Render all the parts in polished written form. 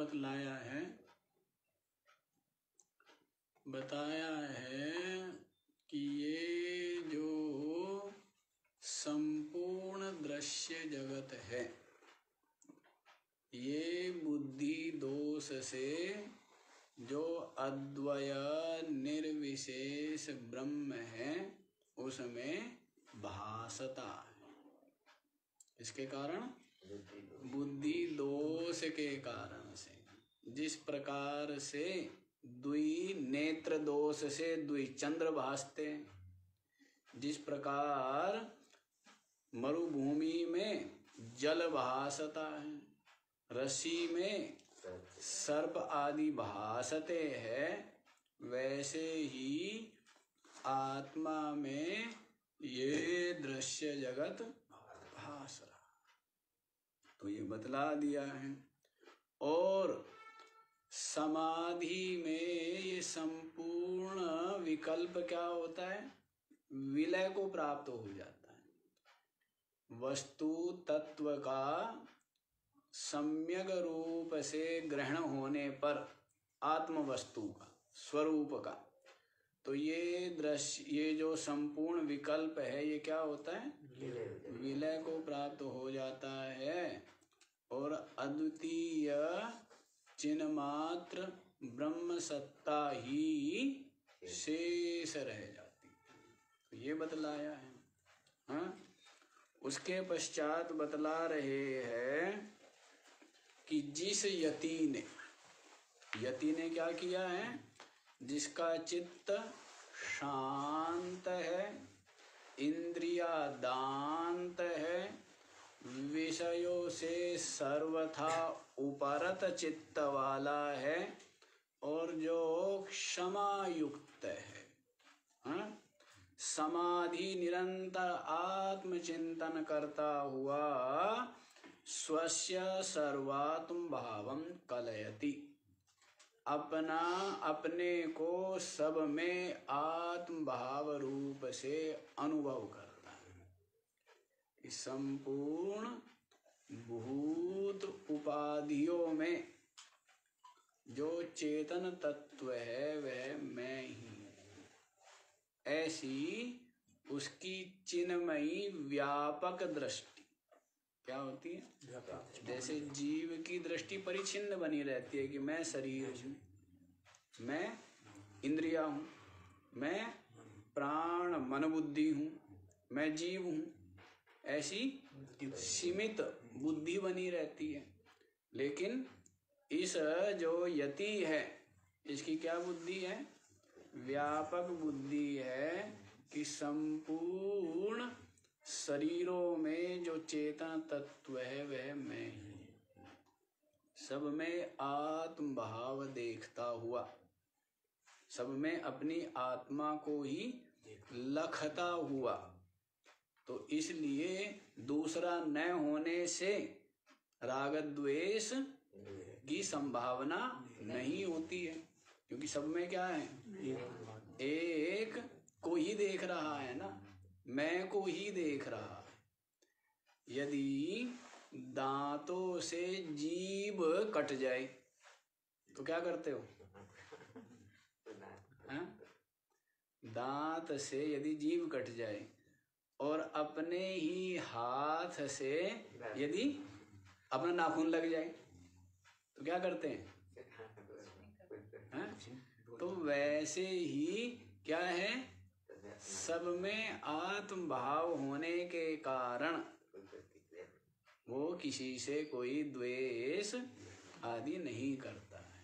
बतलाया है, बताया है कि ये जो संपूर्ण दृश्य जगत है ये बुद्धि दोष से जो अद्वय निर्विशेष ब्रह्म है उसमें भासता है। इसके कारण बुद्धि दोष के कारण से, जिस प्रकार से द्वि नेत्र दोष से द्विचंद्र भासते हैं, जिस प्रकार मरुभूमि में जल भासता है, रस्सी में सर्प आदि भासते हैं, वैसे ही आत्मा में ये दृश्य जगत भास रहा। तो ये बतला दिया है। और समाधि में ये संपूर्ण विकल्प क्या होता है? विलय को प्राप्त हो जाता है। वस्तु तत्व का सम्यक रूप से ग्रहण होने पर आत्म वस्तु का स्वरूप का, तो ये दृश्य, ये जो संपूर्ण विकल्प है ये क्या होता है? विलय को प्राप्त हो जाता है और अद्वितीय चिन्मात्र ब्रह्म सत्ता ही शेष रह जाती है। तो ये बतलाया है। हाँ, उसके पश्चात बतला रहे हैं कि जिस यति ने क्या किया है? जिसका चित्त शांत है, इंद्रिया दांत है, विषयों से सर्वथा उपरत चित्त वाला है और जो क्षमा युक्त है, हाँ? समाधि निरंतर आत्मचिंतन करता हुआ स्वस्य सर्वात्म भावं कलयति, अपना अपने को सब में आत्म भाव रूप से अनुभव करता है। इस संपूर्ण भूत उपाधियों में जो चेतन तत्व है वह मैं ही हूँ, ऐसी उसकी चिन्मयी व्यापक दृष्टि क्या होती है? जैसे जीव की दृष्टि परिच्छिन्न बनी रहती है कि मैं शरीर हूँ, मैं इंद्रिया हूँ, मैं प्राण मन बुद्धि हूँ, मैं जीव हूँ, ऐसी सीमित बुद्धि बनी रहती है। लेकिन इस जो यति है इसकी क्या बुद्धि है? व्यापक बुद्धि है कि संपूर्ण शरीरों में जो चेतन तत्व है वह मैं ही, सब में आत्म भाव देखता हुआ, सब में अपनी आत्मा को ही लखता हुआ। तो इसलिए दूसरा न होने से राग द्वेष की संभावना नहीं होती है, क्योंकि सब में क्या है? एक को ही देख रहा है ना, मैं को ही देख रहा है। यदि दांतों से जीभ कट जाए तो क्या करते हो? हाँ? दांत से यदि जीभ कट जाए और अपने ही हाथ से यदि अपना नाखून लग जाए तो क्या करते हैं? हाँ? तो वैसे ही क्या है? सब में आत्म भाव होने के कारण वो किसी से कोई द्वेष आदि नहीं करता है,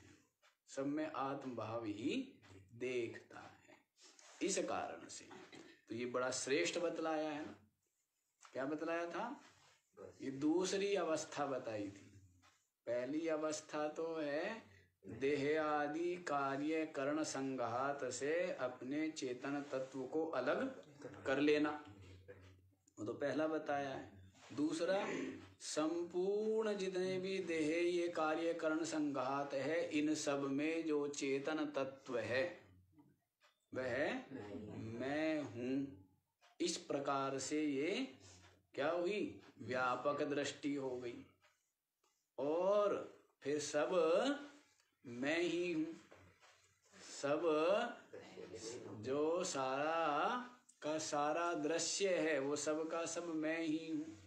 सब में आत्म भाव ही देखता है। इस कारण से तो ये बड़ा श्रेष्ठ बतलाया है ना। क्या बतलाया था? ये दूसरी अवस्था बताई थी। पहली अवस्था तो है देह आदि कार्य करण संघात से अपने चेतन तत्व को अलग कर लेना, वो तो पहला बताया है। दूसरा, संपूर्ण जितने भी देह ये कार्य करण संघात है, इन सब में जो चेतन तत्व है वह मैं हूँ। इस प्रकार से ये क्या हुई? व्यापक दृष्टि हो गई। और फिर सब मैं ही हूँ, सब जो सारा का सारा दृश्य है वो सब का सब मैं ही हूँ।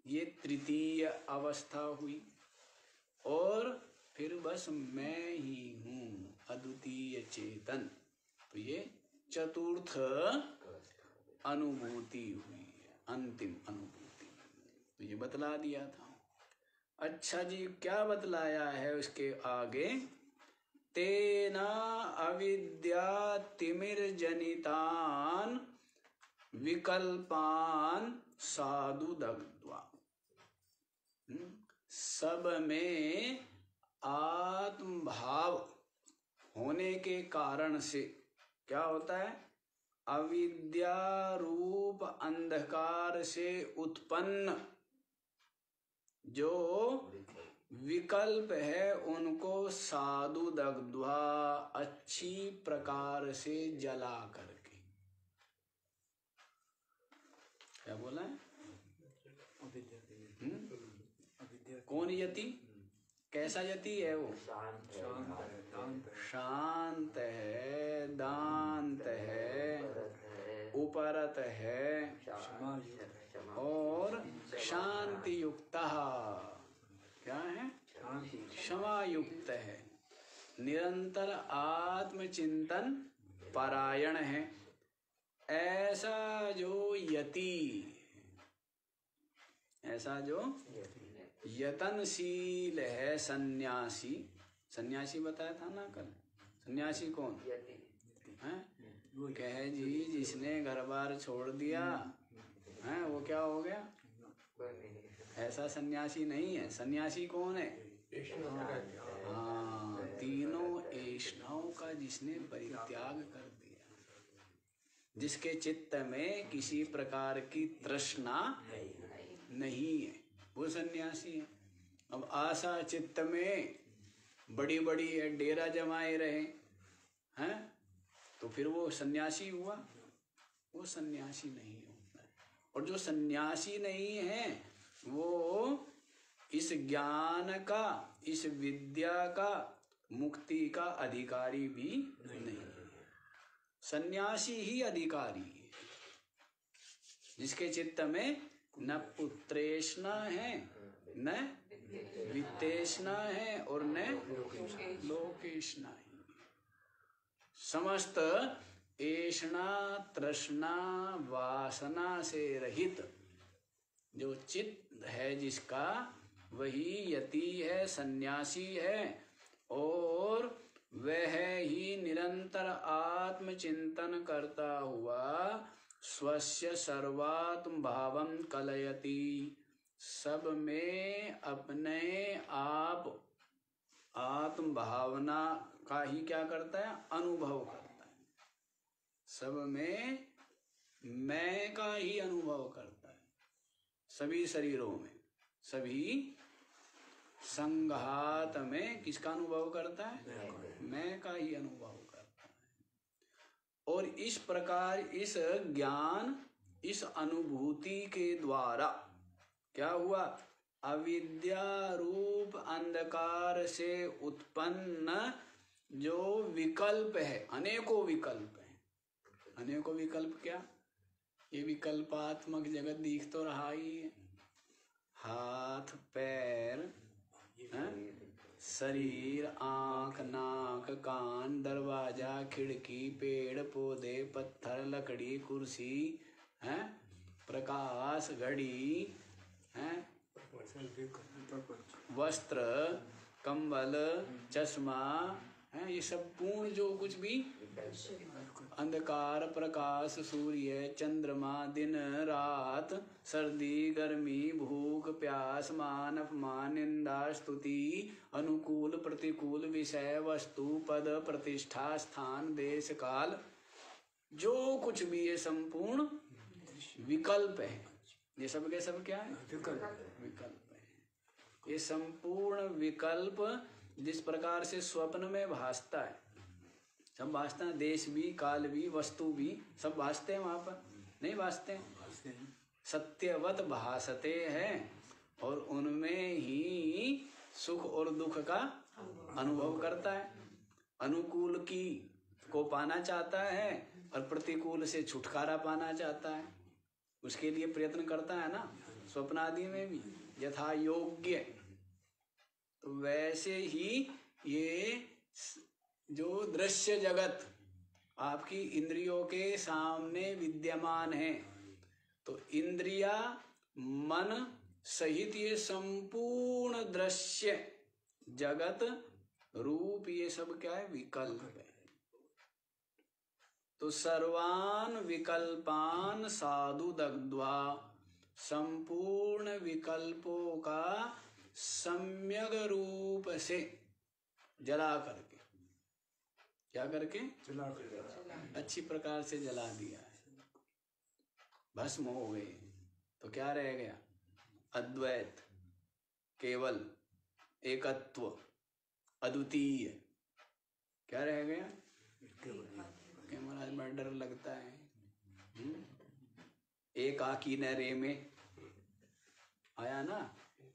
ये तृतीय अवस्था हुई। और फिर बस मैं ही हूँ, अद्वितीय चेतन। तो ये चतुर्थ अनुभूति हुई, अंतिम अनुभूति। तो ये बतला दिया था। अच्छा जी, क्या बतलाया है उसके आगे? तेना अविद्या तिमिर्जनितान विकल्पान साधु दग्ध्वा। सब में आत्म भाव होने के कारण से क्या होता है? अविद्या रूप अंधकार से उत्पन्न जो विकल्प है उनको साधु दग्ध्वा, अच्छी प्रकार से जला करके। क्या बोला है? कौन यति? कैसा यति है वो? शांत है, दांत है, उपरत है और शांति युक्त। क्या है? क्षमा युक्त है, निरंतर आत्मचिंतन परायण है। ऐसा जो यति, ऐसा जो यतनशील है सन्यासी। सन्यासी बताया था ना कल। सन्यासी कौन है? कहे जी जिसने घर बार छोड़ दिया है वो क्या हो गया? ऐसा सन्यासी नहीं है। सन्यासी कौन है? हाँ, तीनों ऐष्णाओं का जिसने परित्याग कर दिया, जिसके चित्त में किसी प्रकार की तृष्णा नहीं है, वो सन्यासी है। अब आशा चित्त में बड़ी बड़ी है, डेरा जमाए रहे हैं, तो फिर वो सन्यासी हुआ? वो सन्यासी नहीं होता है। और जो सन्यासी नहीं है वो इस ज्ञान का, इस विद्या का, मुक्ति का अधिकारी भी नहीं है। सन्यासी ही अधिकारी है, जिसके चित्त में न पुत्रेष्णा है, न वित्तेष्णा है और न लोकेष्णा है। समस्त ऐष्णा, तृष्णा, वासना से रहित जो चित्त है जिसका, वही यति है, सन्यासी है। और वह ही निरंतर आत्मचिंतन करता हुआ स्वस्य सर्वात्म भावं कलयति, सब में अपने आप आत्म भावना का ही क्या करता है? अनुभव करता है। सब में मैं का ही अनुभव करता है। सभी शरीरों में, सभी संघात में किसका अनुभव करता है? मैं का ही अनुभव करता है। और इस प्रकार इस ज्ञान, इस अनुभूति के द्वारा क्या हुआ? अविद्या रूप अंधकार से उत्पन्न जो विकल्प है, अनेकों विकल्प है। अनेकों विकल्प क्या? ये विकल्पात्मक जगत दिख तो रहा ही है। हाथ, पैर, शरीर, आंख, नाक, कान, दरवाजा, खिड़की, पेड़ पौधे, पत्थर, लकड़ी, कुर्सी, प्रकाश, घड़ी, वस्त्र, कंबल, चश्मा, ये सब पूर्ण जो कुछ भी अंधकार, प्रकाश, सूर्य, चंद्रमा, दिन रात, सर्दी गर्मी, भूख प्यास, मान अपमान, निंदा स्तुति, अनुकूल प्रतिकूल, विषय वस्तु, पद प्रतिष्ठा, स्थान देश काल, जो कुछ भी ये संपूर्ण विकल्प है। ये सब के सब क्या है? विकल्प है। ये संपूर्ण विकल्प जिस प्रकार से स्वप्न में भासता है, सब भासता है। देश भी, काल भी, वस्तु भी सब भासते हैं। वहां पर नहीं भासते हैं? सत्यवत भासते हैं। और उनमें ही सुख और दुख का अनुभव करता है, अनुकूल की को पाना चाहता है और प्रतिकूल से छुटकारा पाना चाहता है, उसके लिए प्रयत्न करता है ना, स्वप्न आदि में भी यथा योग्य। तो वैसे ही ये जो दृश्य जगत आपकी इंद्रियों के सामने विद्यमान है, तो इंद्रिया मन सहित ये संपूर्ण दृश्य जगत रूप ये सब क्या है, विकल्प है। तो सर्वान विकल्पान साधु दग्ध्वा, संपूर्ण विकल्पों का सम्यक रूप से जला करके, क्या करके, अच्छी प्रकार से जला दिया है, भस्म हो गए। तो क्या रह गया, अद्वैत, केवल, एकत्व, अद्वितीय। क्या रह गया, क्या महाराज बड़ा डर लगता है। एकाकी न रे में आया ना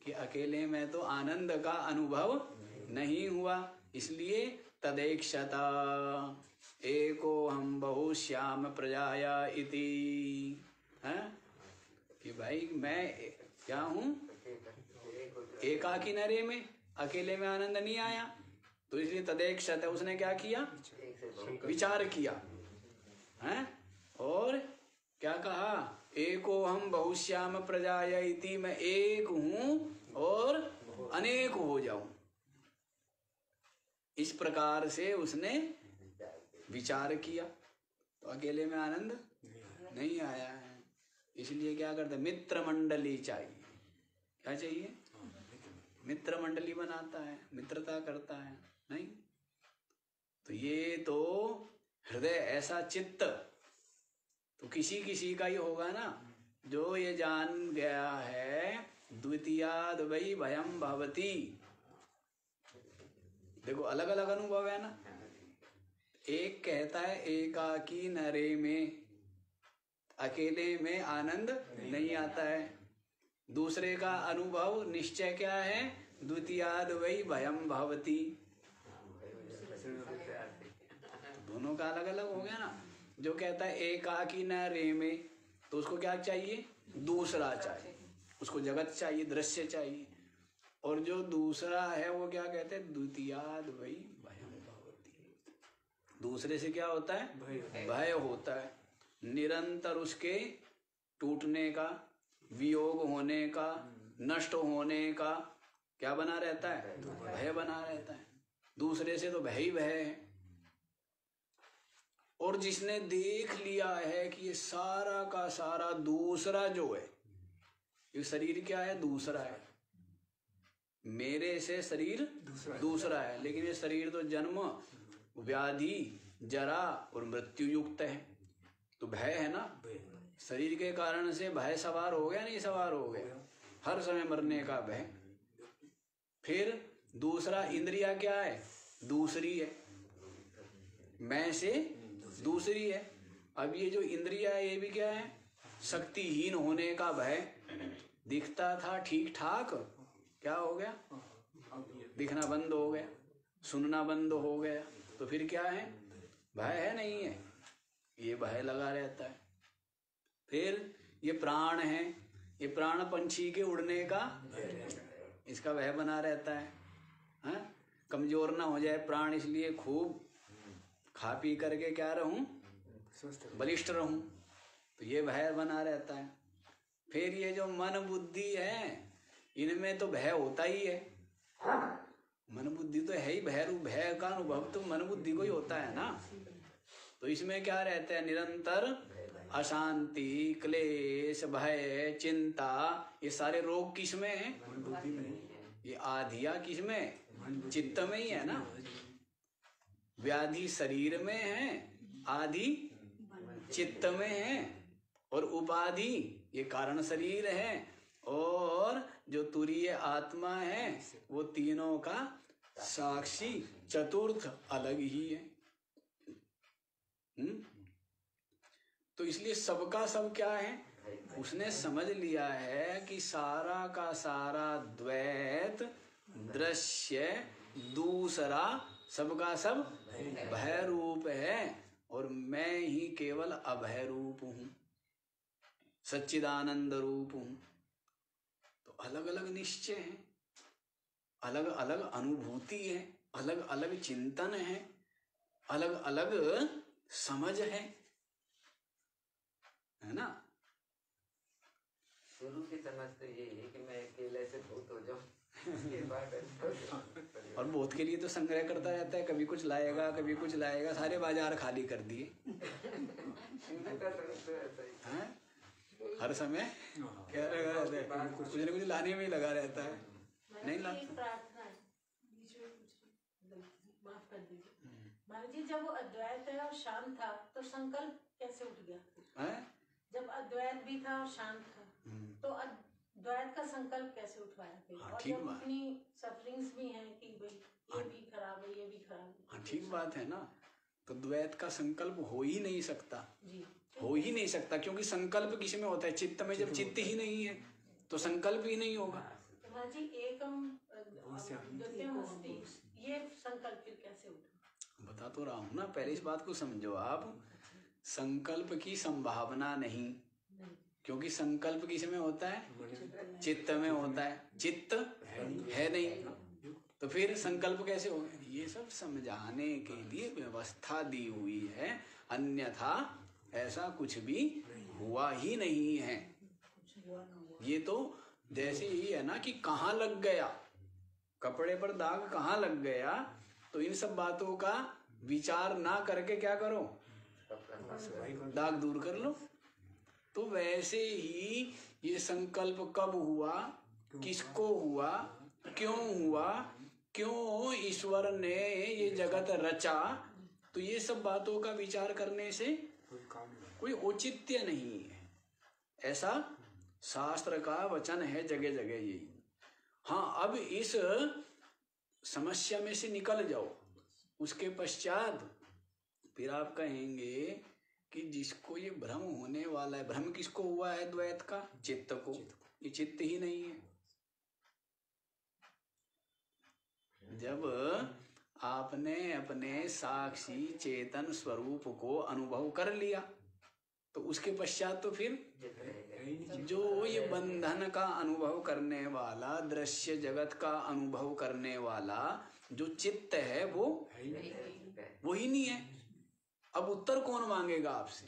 कि अकेले में तो आनंद का अनुभव नहीं हुआ, इसलिए तदेक्षता एको हम बहुश्याम प्रजाया इति, है कि भाई मैं क्या हूँ, एकाकी नरे में, अकेले में आनंद नहीं आया, तो इसलिए तदेक्षत, उसने क्या किया, विचार किया है, और क्या कहा, एको हम बहुश्याम प्रजाया इति, मैं एक हूँ और अनेक हो जाऊं। इस प्रकार से उसने विचार किया, तो अकेले में आनंद नहीं आया है। इसलिए क्या करते, मित्र मंडली चाहिए। क्या चाहिए, मित्र मंडली बनाता है, मित्रता करता है, नहीं तो ये तो हृदय ऐसा चित्त तो किसी किसी का ही होगा ना, जो ये जान गया है द्वितीयाद वै भयम भवति। देखो अलग अलग अनुभव है ना, एक कहता है एकाकी नरे में, अकेले में आनंद नहीं आता है, दूसरे का अनुभव निश्चय क्या है, द्वितीयाद वै भयम भवति। दोनों का अलग अलग हो गया ना। जो कहता है एकाकी न रे में, तो उसको क्या चाहिए, दूसरा चाहिए, उसको जगत चाहिए, दृश्य चाहिए। और जो दूसरा है वो क्या कहते हैं, द्वितीयाद वै भयम भवति। दूसरे से क्या होता है, भय होता है, निरंतर उसके टूटने का, वियोग होने का, नष्ट होने का क्या बना रहता है, भय बना रहता है। दूसरे से तो भय ही भय है। और जिसने देख लिया है कि ये सारा का सारा दूसरा जो है, ये शरीर क्या है, दूसरा है, मेरे से शरीर दूसरा है, लेकिन ये शरीर तो जन्म, व्याधि, जरा और मृत्यु युक्त है, तो भय है ना, शरीर के कारण से भय सवार हो गया, नहीं सवार हो गया, हर समय मरने का भय। फिर दूसरा इंद्रिया क्या है, दूसरी है, मैं से दूसरी है। अब ये जो इंद्रिया है ये भी क्या है, शक्तिहीन होने का भय। दिखता था ठीक ठाक, क्या हो गया, दिखना बंद हो गया, सुनना बंद हो गया, तो फिर क्या है, भय है नहीं है, ये भय लगा रहता है। फिर ये प्राण है, ये प्राण पंछी के उड़ने का, इसका भय बना रहता है, हाँ? कमजोर ना हो जाए प्राण, इसलिए खूब खा पी करके क्या रहूं, बलिष्ठ रहूं, तो ये भय बना रहता है। फिर ये जो मन बुद्धि है, इनमें तो भय होता ही है, मन बुद्धि तो है ही भय रूप, भय का अनुभव तो मन बुद्धि को ही होता है ना। तो इसमें क्या रहता है, निरंतर अशांति, क्लेश, भय, चिंता, ये सारे रोग किसमें है, बुद्धि में। ये आधिया किसमें, चित्त में ही है ना। व्याधि शरीर में है, आदि चित्त में है, और उपाधि ये कारण शरीर है, और जो तुरीय आत्मा है वो तीनों का साक्षी चतुर्थ अलग ही है। तो इसलिए सबका सब क्या है, उसने समझ लिया है कि सारा का सारा द्वैत दृश्य दूसरा सबका सब भय रूप है और मैं ही केवल अभय रूप हूं, सच्चिदानंद रूप हूं। तो अलग अलग निश्चय है, अलग अलग अनुभूति है, अलग अलग चिंतन है, अलग अलग समझ है ना। शुरू की समझ तो ये है कि मैं अकेले से भूत हो जाऊं। और भूत के लिए तो संग्रह करता रहता है, कभी कुछ लाएगा कभी कुछ लाएगा, सारे बाजार खाली कर दिए हैं? हर समय क्या लगा रहता है, कुछ न कुछ लाने में ही लगा रहता है। नहीं ला प्रार्थना है, बीच में कुछ माफ कर दीजिए महाराज जी, जब वो अद्वैत है और शांत था तो संकल्प कैसे उठ गया है? जब अद्वैत भी था और शांत था तो अद्वैत का संकल्प कैसे उठवाया फिर? हाँ, और जब अपनी सफरिंग्स भी हैं कि भाई ये भी खराब है, ये भी खराब है। हाँ ठीक बात है ना। तो द्वैत का संकल्प हो ही नहीं सकता जी, हो ही नहीं सकता, क्योंकि संकल्प किस में होता है? चित्त में। जब चित्त ही नहीं है तो संकल्प ही नहीं होगा। महाराज जी एकम द्वितीयम अस्ति, ये संकल्प फिर कैसे उठा? बता तो रहा हूँ ना, पहले इस बात को समझो आप। संकल्प की संभावना नहीं, क्योंकि संकल्प किस में होता है? चित्त में होता है। चित्त है नहीं, तो फिर संकल्प कैसे हो? ये सब समझाने के लिए व्यवस्था दी हुई है, अन्यथा ऐसा कुछ भी हुआ ही नहीं है। ये तो जैसे ही है ना कि कहाँ लग गया, कपड़े पर दाग कहाँ लग गया, तो इन सब बातों का विचार ना करके क्या करो? दाग दूर कर लो। तो वैसे ही ये संकल्प कब हुआ, किसको हुआ, क्यों हुआ, क्यों ईश्वर ने ये जगत रचा, तो ये सब बातों का विचार करने से कोई औचित्य नहीं है। ऐसा शास्त्र का वचन है जगह जगह यही। हाँ, अब इस समस्या में से निकल जाओ, उसके पश्चात फिर आप कहेंगे कि जिसको ये भ्रम होने वाला है, भ्रम किसको हुआ है? द्वैत का, चित्त को। ये चित्त ही नहीं है। जब आपने अपने साक्षी चेतन स्वरूप को अनुभव कर लिया तो उसके पश्चात तो फिर जो ये बंधन का अनुभव करने वाला, दृश्य जगत का अनुभव करने वाला जो चित्त है वो ही नहीं है। अब उत्तर कौन मांगेगा आपसे?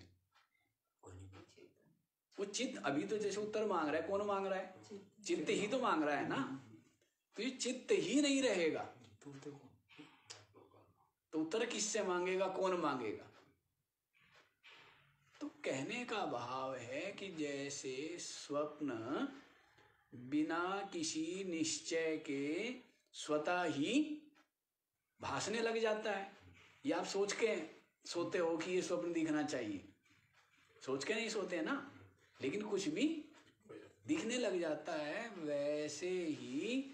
वो चित्त अभी तो जैसे उत्तर मांग रहा है, कौन मांग रहा है? चित्त ही तो मांग रहा है ना। तो ये चित्त ही नहीं रहेगा तो उत्तर किससे मांगेगा, कौन मांगेगा? तो कहने का भाव है कि जैसे स्वप्न बिना किसी निश्चय के स्वतः ही भासने लग जाता है। या आप सोच के सोते हो कि ये स्वप्न दिखना चाहिए, सोच के नहीं सोते हैं ना, लेकिन कुछ भी दिखने लग जाता है। वैसे ही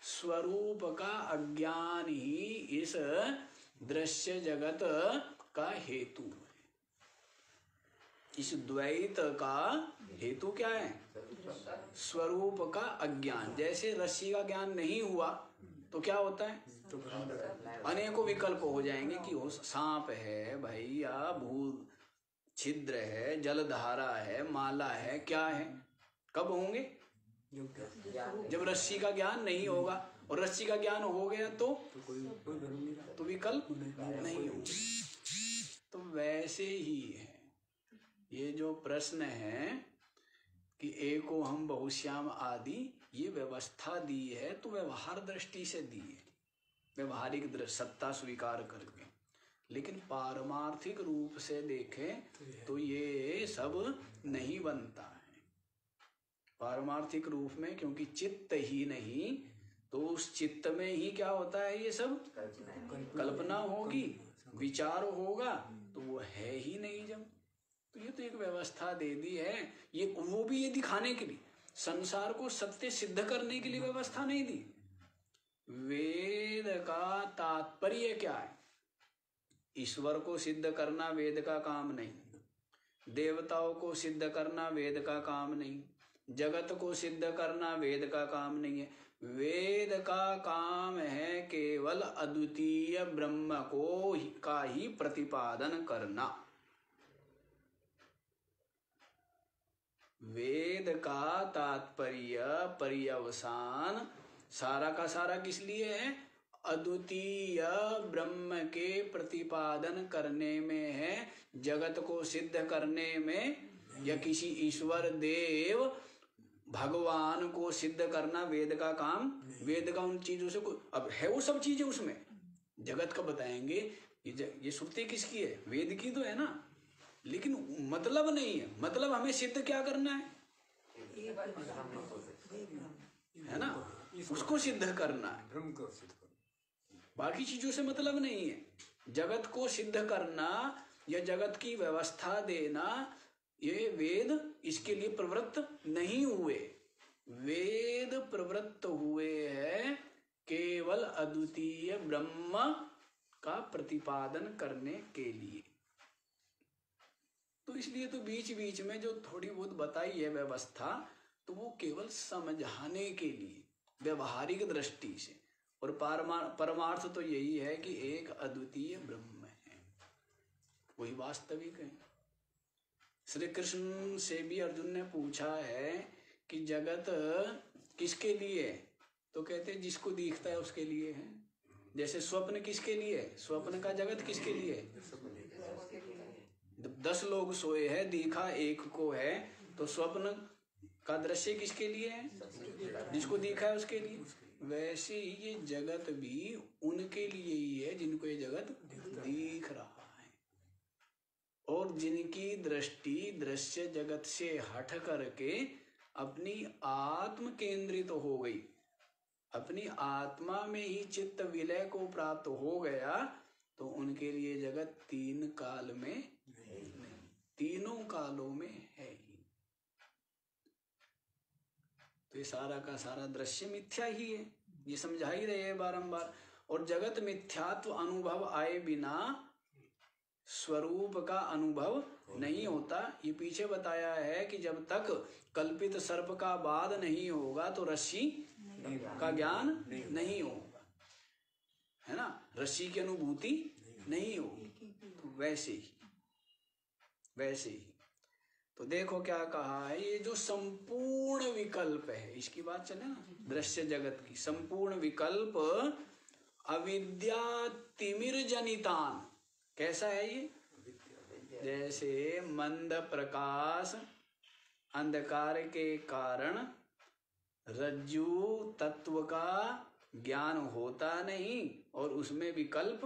स्वरूप का अज्ञान ही इस दृश्य जगत का हेतु है। इस द्वैत का हेतु क्या है? स्वरूप का अज्ञान। जैसे रस्सी का ज्ञान नहीं हुआ तो क्या होता है? अनेकों विकल्प हो जाएंगे कि वो सांप है भैया, भूत छिद्र है, जलधारा है, माला है, क्या है? कब होंगे? जब रस्सी का ज्ञान नहीं होगा। और रस्सी का ज्ञान हो गया तो विकल्प नहीं होंगे। तो वैसे ही है ये जो प्रश्न है कि एको हम बहुश्याम आदि, ये व्यवस्था दी है तो व्यवहार दृष्टि से दी है, व्यवहारिक सत्ता स्वीकार करके। लेकिन पारमार्थिक रूप से देखें तो ये सब नहीं बनता है पारमार्थिक रूप में, क्योंकि चित्त ही नहीं तो उस चित्त में ही क्या होता है? ये सब कल्पना होगी, विचार होगा, तो वो है ही नहीं। जब तो ये तो एक व्यवस्था दे दी है, ये वो भी ये दिखाने के लिए, संसार को सत्य सिद्ध करने के लिए व्यवस्था नहीं दी। वेद का तात्पर्य क्या है? ईश्वर को सिद्ध करना वेद का काम नहीं, देवताओं को सिद्ध करना वेद का काम नहीं, जगत को सिद्ध करना वेद का काम नहीं है। वेद का काम है केवल अद्वितीय ब्रह्म का ही प्रतिपादन करना। वेद का तात्पर्य पर्यवसान सारा का सारा किस लिए है? अद्वितीय ब्रह्म के प्रतिपादन करने में है, जगत को सिद्ध करने में, या किसी ईश्वर देव भगवान को सिद्ध करना वेद का काम। वेद का उन चीजों से अब है वो सब चीजें उसमें जगत का बताएंगे। ये श्रुति किसकी है? वेद की तो है ना, लेकिन मतलब नहीं है। मतलब हमें सिद्ध क्या करना है ना, उसको सिद्ध करना है, बाकी चीजों से मतलब नहीं है। जगत को सिद्ध करना या जगत की व्यवस्था देना, ये वेद इसके लिए प्रवृत्त नहीं हुए। वेद प्रवृत्त हुए हैं केवल अद्वितीय ब्रह्म का प्रतिपादन करने के लिए। तो इसलिए तो बीच बीच में जो थोड़ी बहुत बताई है व्यवस्था, तो वो केवल समझाने के लिए, व्यवहारिक दृष्टि से। और परमार्थ तो यही है कि एक अद्वितीय ब्रह्म है, वही वास्तविक है। श्री कृष्ण से भी अर्जुन ने पूछा है कि जगत किसके लिए है? तो कहते हैं जिसको दिखता है उसके लिए है। जैसे स्वप्न किसके लिए है? स्वप्न का जगत किसके लिए है? 10 लोग सोए हैं, दिखा एक को है, तो स्वप्न का दृश्य किसके लिए है? जिसको दिखा है उसके लिए। वैसे ही ये जगत भी उनके लिए ही है जिनको ये जगत दिख रहा है, और जिनकी दृष्टि दृश्य जगत से हट करके अपनी आत्म केंद्रित हो गई, अपनी आत्मा में ही चित्त विलय को प्राप्त हो गया, तो उनके लिए जगत 3 काल में नहीं, तीनों कालों में है ही। तो ये सारा का सारा दृश्य मिथ्या ही है, ये समझा ही रहे हैं बारंबार। और जगत मिथ्यात्व अनुभव आए बिना स्वरूप का अनुभव नहीं होता। ये पीछे बताया है कि जब तक कल्पित सर्प का बाध नहीं होगा तो रस्सी का ज्ञान नहीं होगा, है ना, रस्सी की अनुभूति नहीं होगी। तो वैसे ही तो देखो क्या कहा है, ये जो संपूर्ण विकल्प है, इसकी बात चले ना, दृश्य जगत की संपूर्ण विकल्प अविद्या तिमिर जनितान। कैसा है ये? जैसे मंद प्रकाश अंधकार के कारण रज्जु तत्व का ज्ञान होता नहीं, और उसमें विकल्प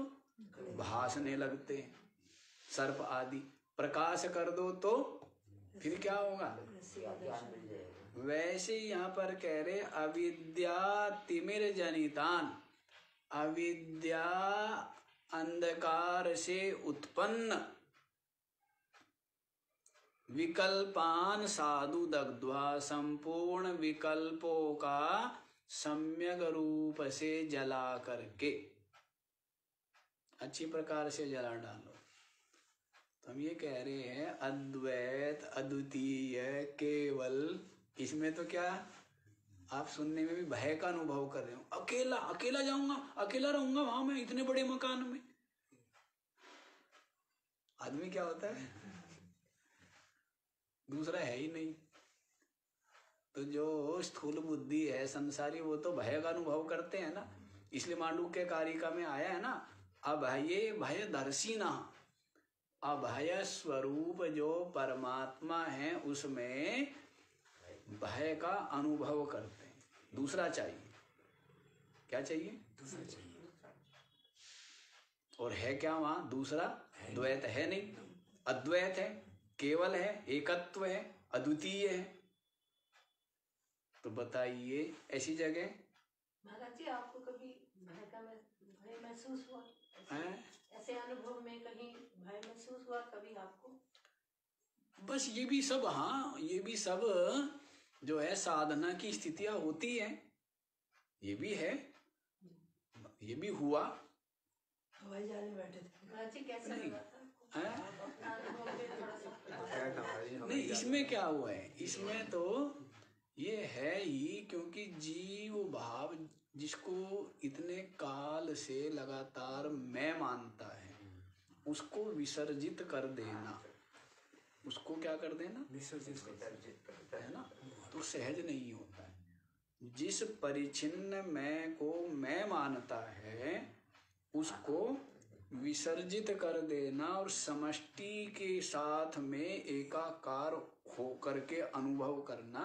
भासने लगते हैं, सर्प आदि। प्रकाश कर दो तो फिर क्या होगा? वैसे यहाँ पर कह रहे अविद्या तिमिर जनितान, अविद्या अंधकार से उत्पन्न विकल्पान साधु दग्ध्वा, संपूर्ण विकल्पों का सम्यक रूप से जला करके, अच्छी प्रकार से जला डालो। तो हम ये कह रहे हैं अद्वैत अद्वितीय केवल, इसमें तो क्या आप सुनने में भी भय का अनुभव कर रहे हो। अकेला अकेला जाऊंगा, अकेला रहूंगा वहां मैं इतने बड़े मकान में। आदमी क्या होता है, दूसरा है ही नहीं। तो जो स्थूल बुद्धि है संसारी, वो तो भय का अनुभव करते हैं ना। इसलिए मांडुक्य कारिका में आया है ना, अभये भयदर्शी ना, अभय स्वरूप जो परमात्मा है उसमें भय का अनुभव करते हैं। दूसरा चाहिए, क्या चाहिए? दूसरा चाहिए। और है क्या वहां दूसरा? द्वैत है नहीं, अद्वैत है, केवल है, एकत्व है, अद्वितीय है। तो बताइए ऐसी जगह महाराज जी आपको कभी भय महसूस हुआ? ऐसे अनुभव में कहीं भय महसूस हुआ कभी आपको? बस ये भी सब, हाँ ये भी सब जो है साधना की स्थितियां होती है, ये भी है, ये भी हुआ। हवाई जहाज में बैठे थे महाराज जी, कैसा लगा था? नहीं, इसमें क्या हुआ है, इसमें तो ये है ही, क्योंकि जीव भाव जिसको इतने काल से लगातार मैं मानता है, उसको विसर्जित कर देना, उसको क्या कर देना, विसर्जित करता है ना, तो सहज नहीं होता है। जिस परिचिन्न मैं को मैं मानता है, उसको विसर्जित कर देना और समष्टि के साथ में एकाकार होकर के अनुभव करना,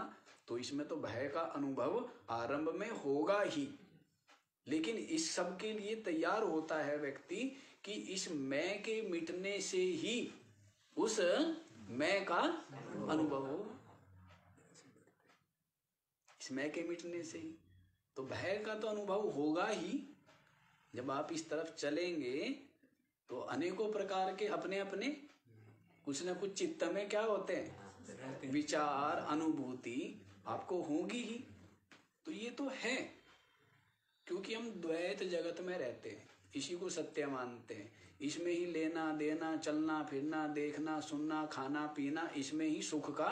तो इसमें तो भय का अनुभव आरंभ में होगा ही, लेकिन इस सब के लिए तैयार होता है व्यक्ति कि इस मैं के मिटने से ही उस मैं का अनुभव हो, इस मैं के मिटने से ही। तो भय का तो अनुभव होगा ही। जब आप इस तरफ चलेंगे तो अनेकों प्रकार के अपने अपने कुछ न कुछ चित्त में क्या होते हैं, विचार, अनुभूति आपको होगी ही। तो ये तो है, क्योंकि हम द्वैत जगत में रहते हैं, इसी को सत्य मानते हैं, इसमें ही लेना देना, चलना फिरना, देखना सुनना, खाना पीना, इसमें ही सुख का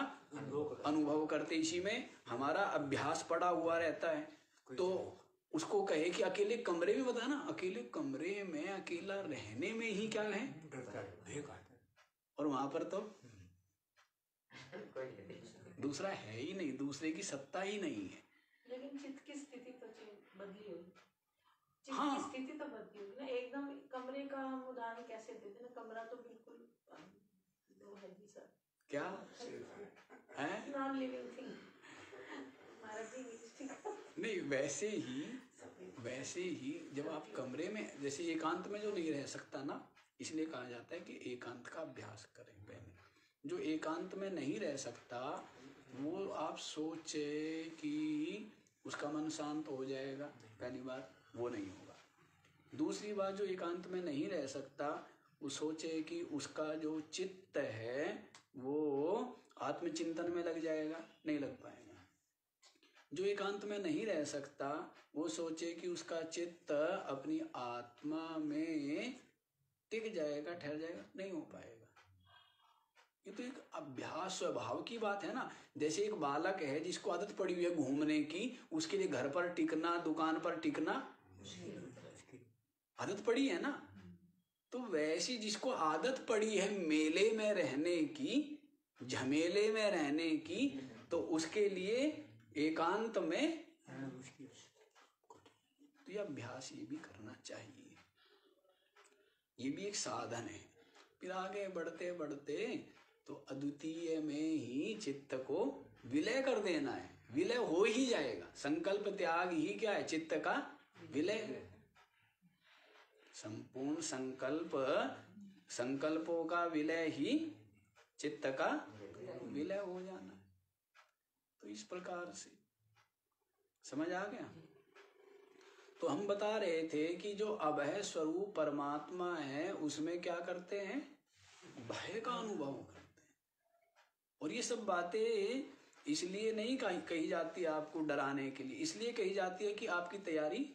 अनुभव करते, इसी में हमारा अभ्यास पड़ा हुआ रहता है। तो उसको कहे कि अकेले कमरे में, बता ना, अकेले कमरे में अकेला रहने में ही क्या है, और वहां पर तो दूसरा है ही नहीं, दूसरे की सत्ता ही नहीं है। लेकिन चित्त की स्थिति तो बदली होगी, चित्त हाँ। की स्थिति तो बदली होगी ना। एकदम कमरे का हम उदाहरण कैसे देते ना, कमरा तो बिल्कुल वो है जी सर, क्या है, नॉन लिविंग थिंग, नहीं वैसे ही जब आप कमरे में, जैसे एकांत में जो नहीं रह सकता ना, इसलिए कहा जाता है कि एकांत का अभ्यास करें पहले। जो एकांत में नहीं रह सकता, वो आप सोचे कि उसका मन शांत हो जाएगा, पहली बात वो नहीं होगा। दूसरी बात, जो एकांत में नहीं रह सकता, वो सोचे कि उसका जो चित्त है वो आत्मचिंतन में लग जाएगा, नहीं लग पाएगा। जो एकांत में नहीं रह सकता, वो सोचे कि उसका चित्त अपनी आत्मा में टिक जाएगा, ठहर जाएगा, नहीं हो पाएगा। ये तो एक अभ्यास स्वभाव की बात है ना। जैसे एक बालक है जिसको आदत पड़ी हुई है घूमने की, उसके लिए घर पर टिकना, दुकान पर टिकना आदत पड़ी है ना। तो वैसी जिसको आदत पड़ी है मेले में रहने की, झमेले में रहने की, तो उसके लिए एकांत में तो यह अभ्यास ये भी करना चाहिए, ये भी एक साधन है। फिर आगे बढ़ते बढ़ते तो अद्वितीय में ही चित्त को विलय कर देना है, विलय हो ही जाएगा। संकल्प त्याग ही क्या है, चित्त का विलय। संपूर्ण संकल्पों का विलय ही चित्त का विलय हो जाना। तो इस प्रकार से समझ आ गया। तो हम बता रहे थे कि जो अभय स्वरूप परमात्मा है, उसमें क्या करते हैं, भय का अनुभव करते हैं। और ये सब बातें इसलिए नहीं कही जाती आपको डराने के लिए, इसलिए कही जाती है कि आपकी तैयारी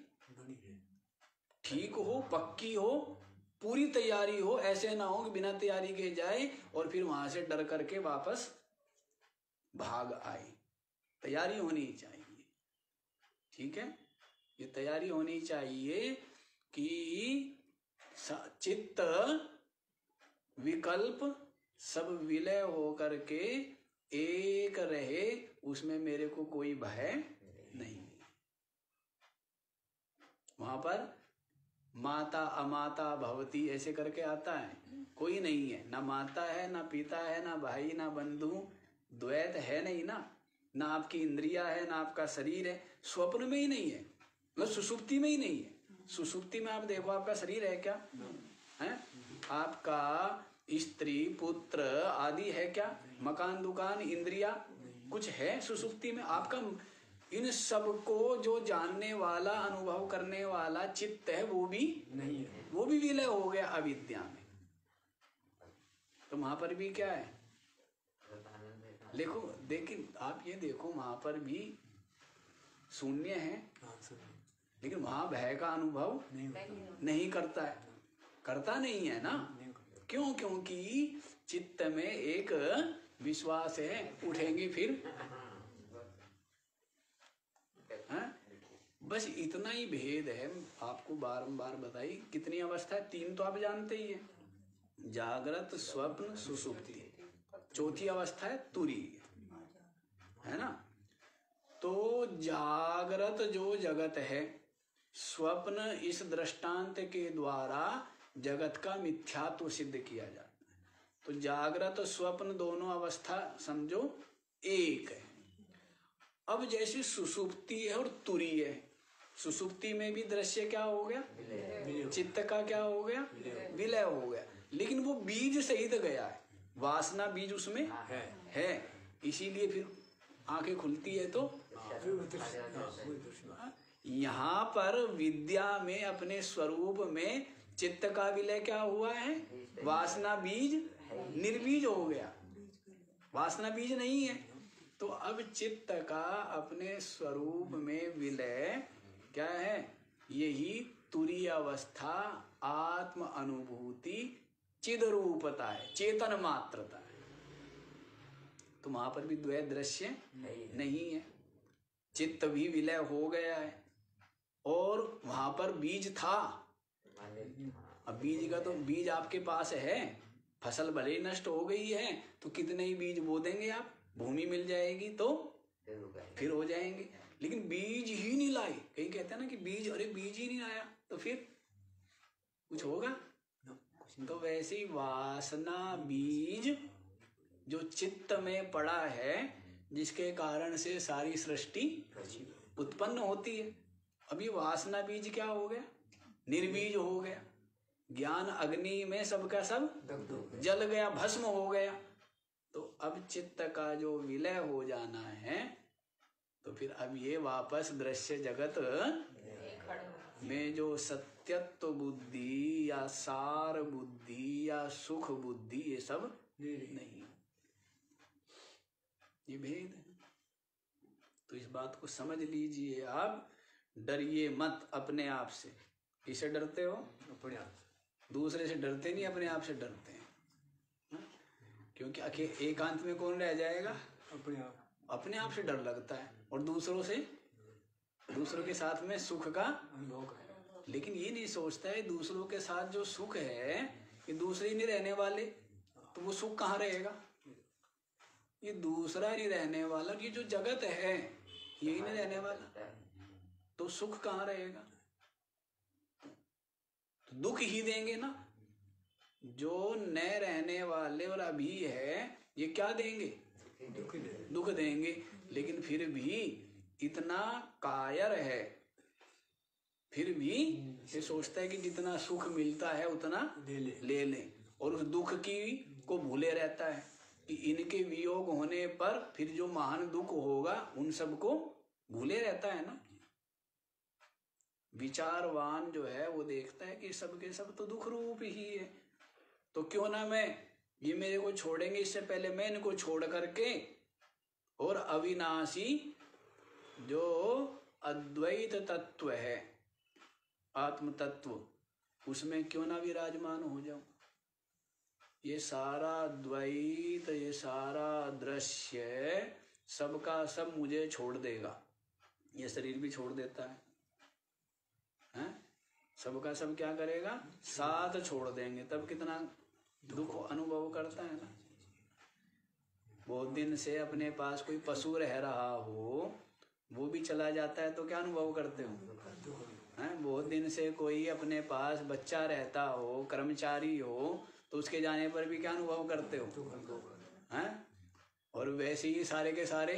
ठीक हो, पक्की हो, पूरी तैयारी हो। ऐसे ना हो कि बिना तैयारी के जाए और फिर वहां से डर करके वापस भाग आए। तैयारी होनी चाहिए, ठीक है। ये तैयारी होनी चाहिए कि चित्त विकल्प सब विलय हो करके एक रहे, उसमें मेरे को कोई भय नहीं। वहां पर माता अमाता भवती ऐसे करके आता है, कोई नहीं है, ना माता है, ना पिता है, ना भाई, ना बंधु, द्वैत है नहीं ना। ना आपकी इंद्रिया है, ना आपका शरीर है, स्वप्न में ही नहीं है, मतलब सुषुप्ति में ही नहीं है। सुषुप्ति में आप देखो आपका शरीर है क्या, है आपका स्त्री पुत्र आदि है क्या, मकान दुकान इंद्रिया कुछ है सुषुप्ति में आपका। इन सब को जो जानने वाला, अनुभव करने वाला चित्त है, वो भी नहीं है, वो भी विलय हो गया अविद्या में। तो वहां पर भी क्या है, देखो, लेकिन आप ये देखो वहां पर भी शून्य है, लेकिन वहां भय का अनुभव नहीं करता है, करता नहीं है ना। क्यों? क्योंकि चित्त में एक विश्वास है, उठेंगे फिर बस इतना ही भेद है। आपको बारंबार बताई कितनी अवस्था है, 3 तो आप जानते ही है, जागृत, स्वप्न, सुषुप्ति। चौथी अवस्था है तुरीय, है ना। तो जागृत जो जगत है, स्वप्न इस दृष्टांत के द्वारा जगत का मिथ्यात्व सिद्ध किया जाता है। तो जागृत और स्वप्न दोनों अवस्था समझो एक है। अब जैसे सुषुप्ति है और तुरीय है, सुषुप्ति में भी दृश्य क्या हो गया, चित्त का क्या हो गया, विलय हो गया, लेकिन वो बीज सहित गया है, वासना बीज उसमें है, इसीलिए फिर आंखें खुलती है। तो यहाँ पर विद्या में अपने स्वरूप में चित्त का विलय क्या हुआ है, वासना बीज निर्बीज हो गया, वासना बीज नहीं है। तो अब चित्त का अपने स्वरूप में विलय क्या है, यही तुरीय अवस्था, आत्म अनुभूति, चिद रूपता है, चेतन मात्रता है। तो वहां पर भी द्वैत दृश्य नहीं है, चित्त भी विलय हो गया है और वहां पर बीज था। अब बीज का तो बीज आपके पास है, फसल भले ही नष्ट हो गई है तो कितने ही बीज बो देंगे आप, भूमि मिल जाएगी तो फिर हो जाएंगे, लेकिन बीज ही नहीं लाए। कहीं कहते हैं ना कि बीज, अरे बीज ही नहीं आया तो फिर कुछ होगा। तो वैसे ही वासना बीज जो चित्त में पड़ा है, जिसके कारण से सारी सृष्टि उत्पन्न होती है। अभी वासना बीज क्या हो गया, निर्बीज हो गया। ज्ञान अग्नि में सबका सब जल गया, भस्म हो गया। तो अब चित्त का जो विलय हो जाना है, तो फिर अब ये वापस दृश्य जगत में जो सत्यत्व बुद्धि या सार बुद्धि या सुख बुद्धि, ये सब नहीं, ये भेद है। तो इस बात को समझ लीजिए आप, डरिए मत अपने आप से। किसे डरते हो, अपने आप से। दूसरे से डरते नहीं, अपने आप से डरते हैं। क्योंकि एकांत में कौन रह जाएगा, अपने आप से डर लगता है, और दूसरों से, दूसरों के साथ में सुख का अनुभव, लेकिन ये नहीं सोचता है दूसरों के साथ जो सुख है ये दूसरे नहीं रहने वाले, तो वो सुख कहाँ रहेगा। ये दूसरा नहीं रहने वाला, ये जो जगत है यही नहीं रहने वाला, तो सुख कहाँ रहेगा। तो दुख ही देंगे ना, जो न रहने वाले और अभी है ये क्या देंगे, दुख देंगे। लेकिन फिर भी इतना कायर है, फिर भी ये सोचता है कि जितना सुख मिलता है उतना ले ले, और उस दुख की को भूले रहता है कि इनके वियोग होने पर फिर जो महान दुख होगा उन सबको भूले रहता है ना। विचारवान जो है वो देखता है कि सबके सब तो दुख रूप ही है, तो क्यों ना मैं, ये मेरे को छोड़ेंगे इससे पहले मैं इनको छोड़ करके और अविनाशी जो अद्वैत तत्व है, आत्म तत्व, उसमें क्यों ना विराजमान हो जाऊं। ये सारा द्वैत, ये सारा दृश्य सबका सब मुझे छोड़ देगा। ये शरीर भी छोड़ देता है, हैं? सबका सब क्या करेगा, साथ छोड़ देंगे, तब कितना दुख अनुभव करता है ना। बहुत दिन से अपने पास कोई पशु रह रहा हो, वो भी चला जाता है तो क्या अनुभव करते हो, हैं? बहुत दिन से कोई अपने पास बच्चा रहता हो, कर्मचारी हो, तो उसके जाने पर भी क्या अनुभव करते हो, हैं? और वैसे ही सारे के सारे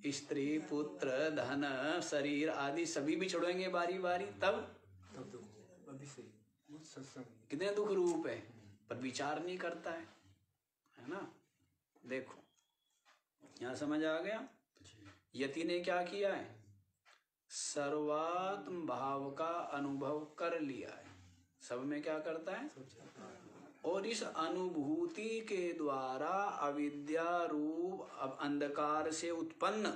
स्त्री, पुत्र, धन, शरीर आदि सभी भी छोड़ेंगे बारी बारी, तब कितने दुख रूप है, पर विचार नहीं करता है ना। देखो यहाँ समझ आ गया। यति ने क्या किया है, सर्वात्म भाव का अनुभव कर लिया है, सब में क्या करता है, और इस अनुभूति के द्वारा अविद्या रूप अंधकार से उत्पन्न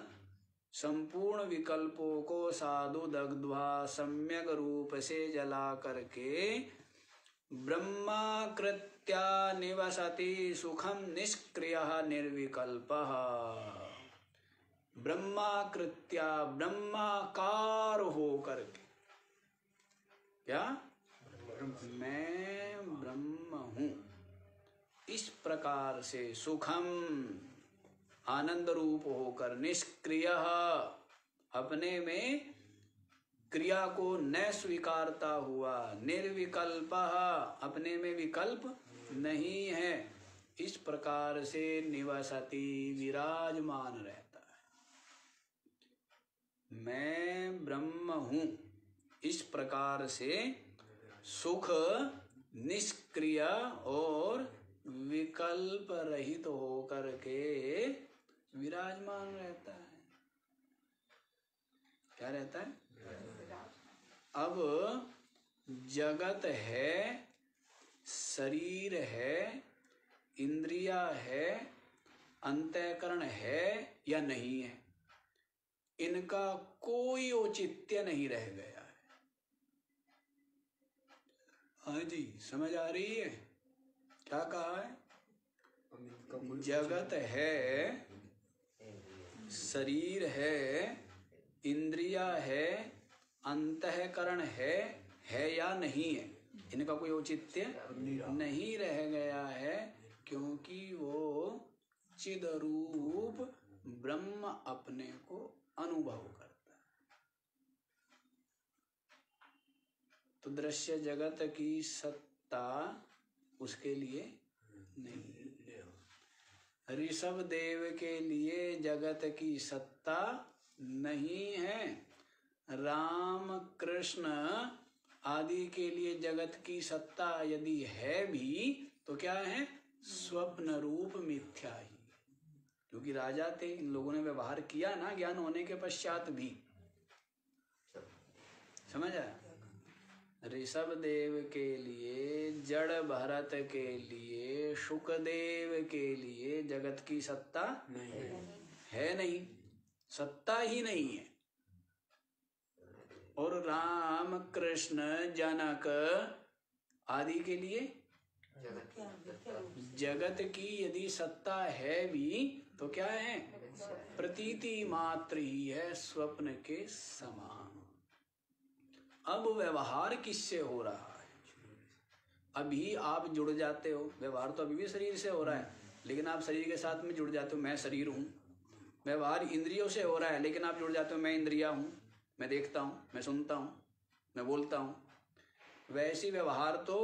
संपूर्ण विकल्पों को साधु दग्ध्वा सम्यक रूप से जला करके ब्रह्माकृत्या निवसति सुखम निष्क्रियः निर्विकल्पः। ब्रह्माकृत्या ब्रह्माकार हो करके, क्या मैं ब्रह्म हूं, इस प्रकार से सुखम आनंद रूप होकर, निष्क्रिय अपने में क्रिया को न स्वीकारता हुआ, निर्विकल्प अपने में विकल्प नहीं है, इस प्रकार से निवसति विराजमान रहता है। मैं ब्रह्म हूं, इस प्रकार से सुख निष्क्रिय और विकल्प रहित होकर के विराजमान रहता है। क्या रहता है? अब जगत है, शरीर है, इंद्रिया है, अंतःकरण है या नहीं है, इनका कोई औचित्य नहीं रह गया है। हाँ जी, समझ आ रही है? क्या कहा है? जगत है, शरीर है, इंद्रिया है, अंतःकरण है या नहीं है, इनका कोई औचित्य नहीं रह गया है, क्योंकि वो चिद रूप ब्रह्म अपने को अनुभव करता है। तो दृश्य जगत की सत्ता उसके लिए नहीं। ऋषभ देव के लिए जगत की सत्ता नहीं है। राम कृष्ण आदि के लिए जगत की सत्ता यदि है भी तो क्या है? स्वप्न रूप मिथ्या ही, क्योंकि राजा थे, इन लोगों ने व्यवहार किया ना ज्ञान होने के पश्चात भी। समझ आया? ऋषभ देव के लिए, जड़ भरत के लिए, शुकदेव के लिए जगत की सत्ता नहीं है, नहीं, सत्ता ही नहीं है। और राम कृष्ण जनक आदि के लिए जगत की यदि सत्ता है भी तो क्या है? प्रतीति मात्र ही है, स्वप्न के समान। अब व्यवहार किससे हो रहा है? अभी आप जुड़ जाते हो, व्यवहार तो अभी भी शरीर से हो रहा है, लेकिन आप शरीर के साथ में जुड़ जाते हो, मैं शरीर हूं। व्यवहार इंद्रियों से हो रहा है, लेकिन आप जुड़ जाते हो, मैं इंद्रिया हूं, मैं देखता हूं, मैं सुनता हूं, मैं बोलता हूं। वैसे व्यवहार तो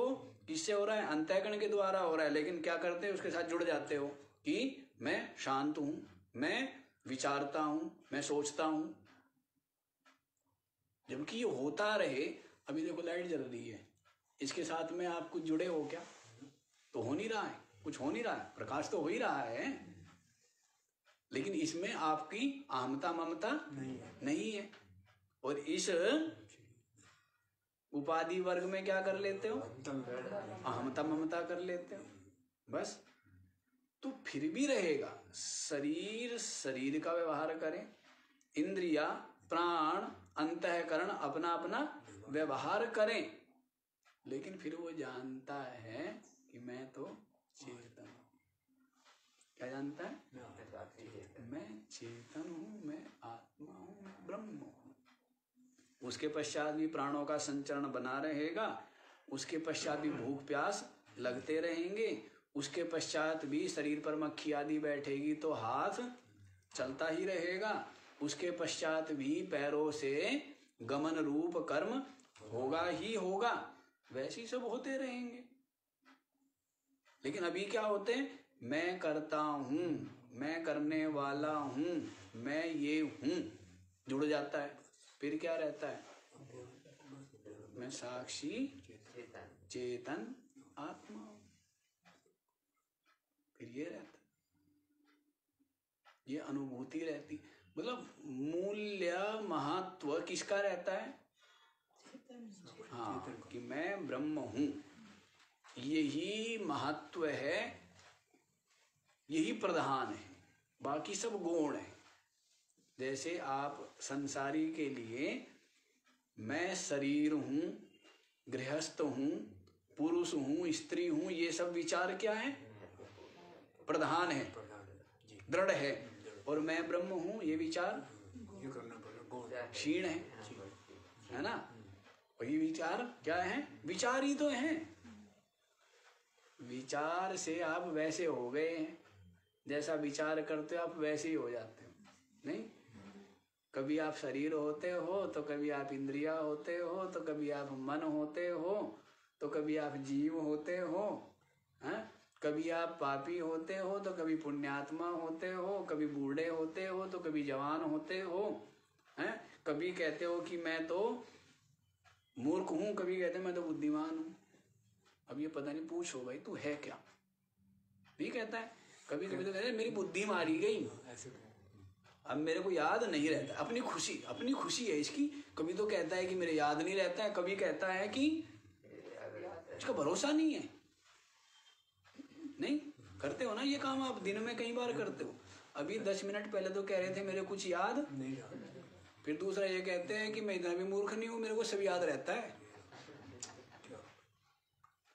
किससे हो रहा है? अंतःकरण के द्वारा हो रहा है, लेकिन क्या करते हैं? उसके साथ जुड़ जाते हो कि मैं शांत हूं, मैं विचारता हूं, मैं सोचता हूं। जबकि ये होता रहे। अभी देखो लाइट जल रही है, इसके साथ में आप कुछ जुड़े हो क्या? तो हो नहीं रहा है, कुछ हो नहीं रहा है, प्रकाश तो हो ही रहा है, लेकिन इसमें आपकी अहमता ममता नहीं है। और इस उपाधि वर्ग में क्या कर लेते हो? अहमता ममता कर लेते हो, बस। तो फिर भी रहेगा, शरीर शरीर का व्यवहार करें, इंद्रिया प्राण अंतःकरण अपना अपना व्यवहार करें, लेकिन फिर वो जानता है कि मैं तो चेतन हूं। क्या जानता है? मैं चेतन हूं, मैं आत्मा हूं, मैं ब्रह्म हूं। उसके पश्चात भी प्राणों का संचरण बना रहेगा, उसके पश्चात भी भूख प्यास लगते रहेंगे, उसके पश्चात भी शरीर पर मक्खी आदि बैठेगी तो हाथ चलता ही रहेगा, उसके पश्चात भी पैरों से गमन रूप कर्म होगा ही होगा। वैसे ही सब होते रहेंगे। लेकिन अभी क्या होते हैं? मैं करता हूं, मैं करने वाला हूं, मैं ये हूं, जुड़ जाता है। फिर क्या रहता है? मैं साक्षी चेतन आत्मा हूं। फिर ये रहता, ये अनुभूति रहती। मतलब मूल्य महत्व किसका रहता है? हाँ, कि मैं ब्रह्म हूं, यही महत्व है, यही प्रधान है, बाकी सब गौण है। जैसे आप संसारी के लिए मैं शरीर हूं, गृहस्थ हूं, पुरुष हूं, स्त्री हूं, ये सब विचार क्या है? प्रधान है, दृढ़ है। और मैं ब्रह्म हूँ, ये विचार ये करना पड़ेगा। क्षीण है ना। और ये विचार क्या है? विचार ही तो है। विचार से आप वैसे हो गए हैं, जैसा विचार करते हो आप वैसे ही हो जाते हो। नहीं, कभी आप शरीर होते हो, तो कभी आप इंद्रिया होते हो, तो कभी आप मन होते हो, तो कभी आप जीव होते हो, हैं? कभी आप पापी होते हो, तो कभी पुण्यात्मा होते हो, कभी बूढ़े होते हो, तो कभी जवान होते हो, हैं? कभी कहते हो कि मैं तो मूर्ख हूँ, कभी कहते हैं मैं तो बुद्धिमान हूँ। अब ये पता नहीं, पूछो भाई तू है क्या? नहीं कहता है। कभी कभी तो कहते हैं मेरी बुद्धि मारी गई, अब मेरे को याद नहीं रहता। अपनी खुशी है इसकी। कभी तो कहता है कि मेरे याद नहीं रहता है, कभी कहता है कि इसका भरोसा नहीं है। नहीं करते हो ना ये काम आप, दिन में कई बार करते हो। अभी 10 मिनट पहले तो कह रहे थे मेरे कुछ याद नहीं, फिर दूसरा ये कहते हैं कि मैं इतना भी मूर्ख नहीं हूं, मेरे को सब याद रहता है।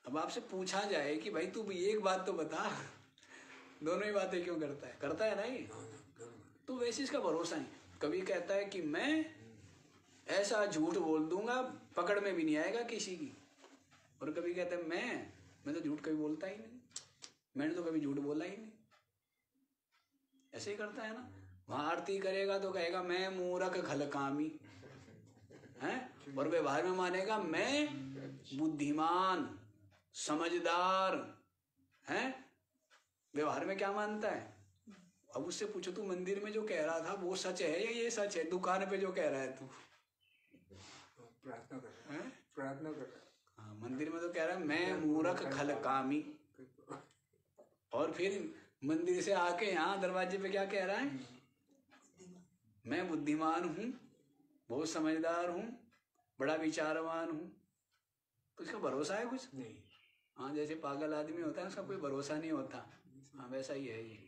अब आपसे पूछा जाए कि भाई तू भी एक बात तो बता, दोनों ही बातें क्यों करता है? करता है ना ये, तो वैसे इसका भरोसा नहीं। कभी कहता है कि मैं ऐसा झूठ बोल दूंगा पकड़ में भी नहीं आएगा किसी की, और कभी कहता है मैं तो झूठ कभी बोलता ही नहीं, मैंने तो कभी झूठ बोला ही नहीं। ऐसे ही करता है ना। वहां आरती करेगा तो कहेगा मैं मूर्ख खलकामी है, और व्यवहार में मानेगा मैं बुद्धिमान समझदार है। व्यवहार में क्या मानता है? अब उससे पूछो तू मंदिर में जो कह रहा था वो सच है या ये सच है? दुकान पे जो कह रहा है तू प्रार्थना कर रहा है। हाँ, मंदिर में तो कह रहा है मैं मूर्ख खलकामी, और फिर मंदिर से आके यहाँ दरवाजे पे क्या कह रहा है? मैं बुद्धिमान हूँ, बहुत समझदार हूँ, बड़ा विचारवान हूँ। तो इसका भरोसा है कुछ नहीं। हाँ, जैसे पागल आदमी होता है उसका कोई भरोसा नहीं होता, हाँ वैसा ही है ये।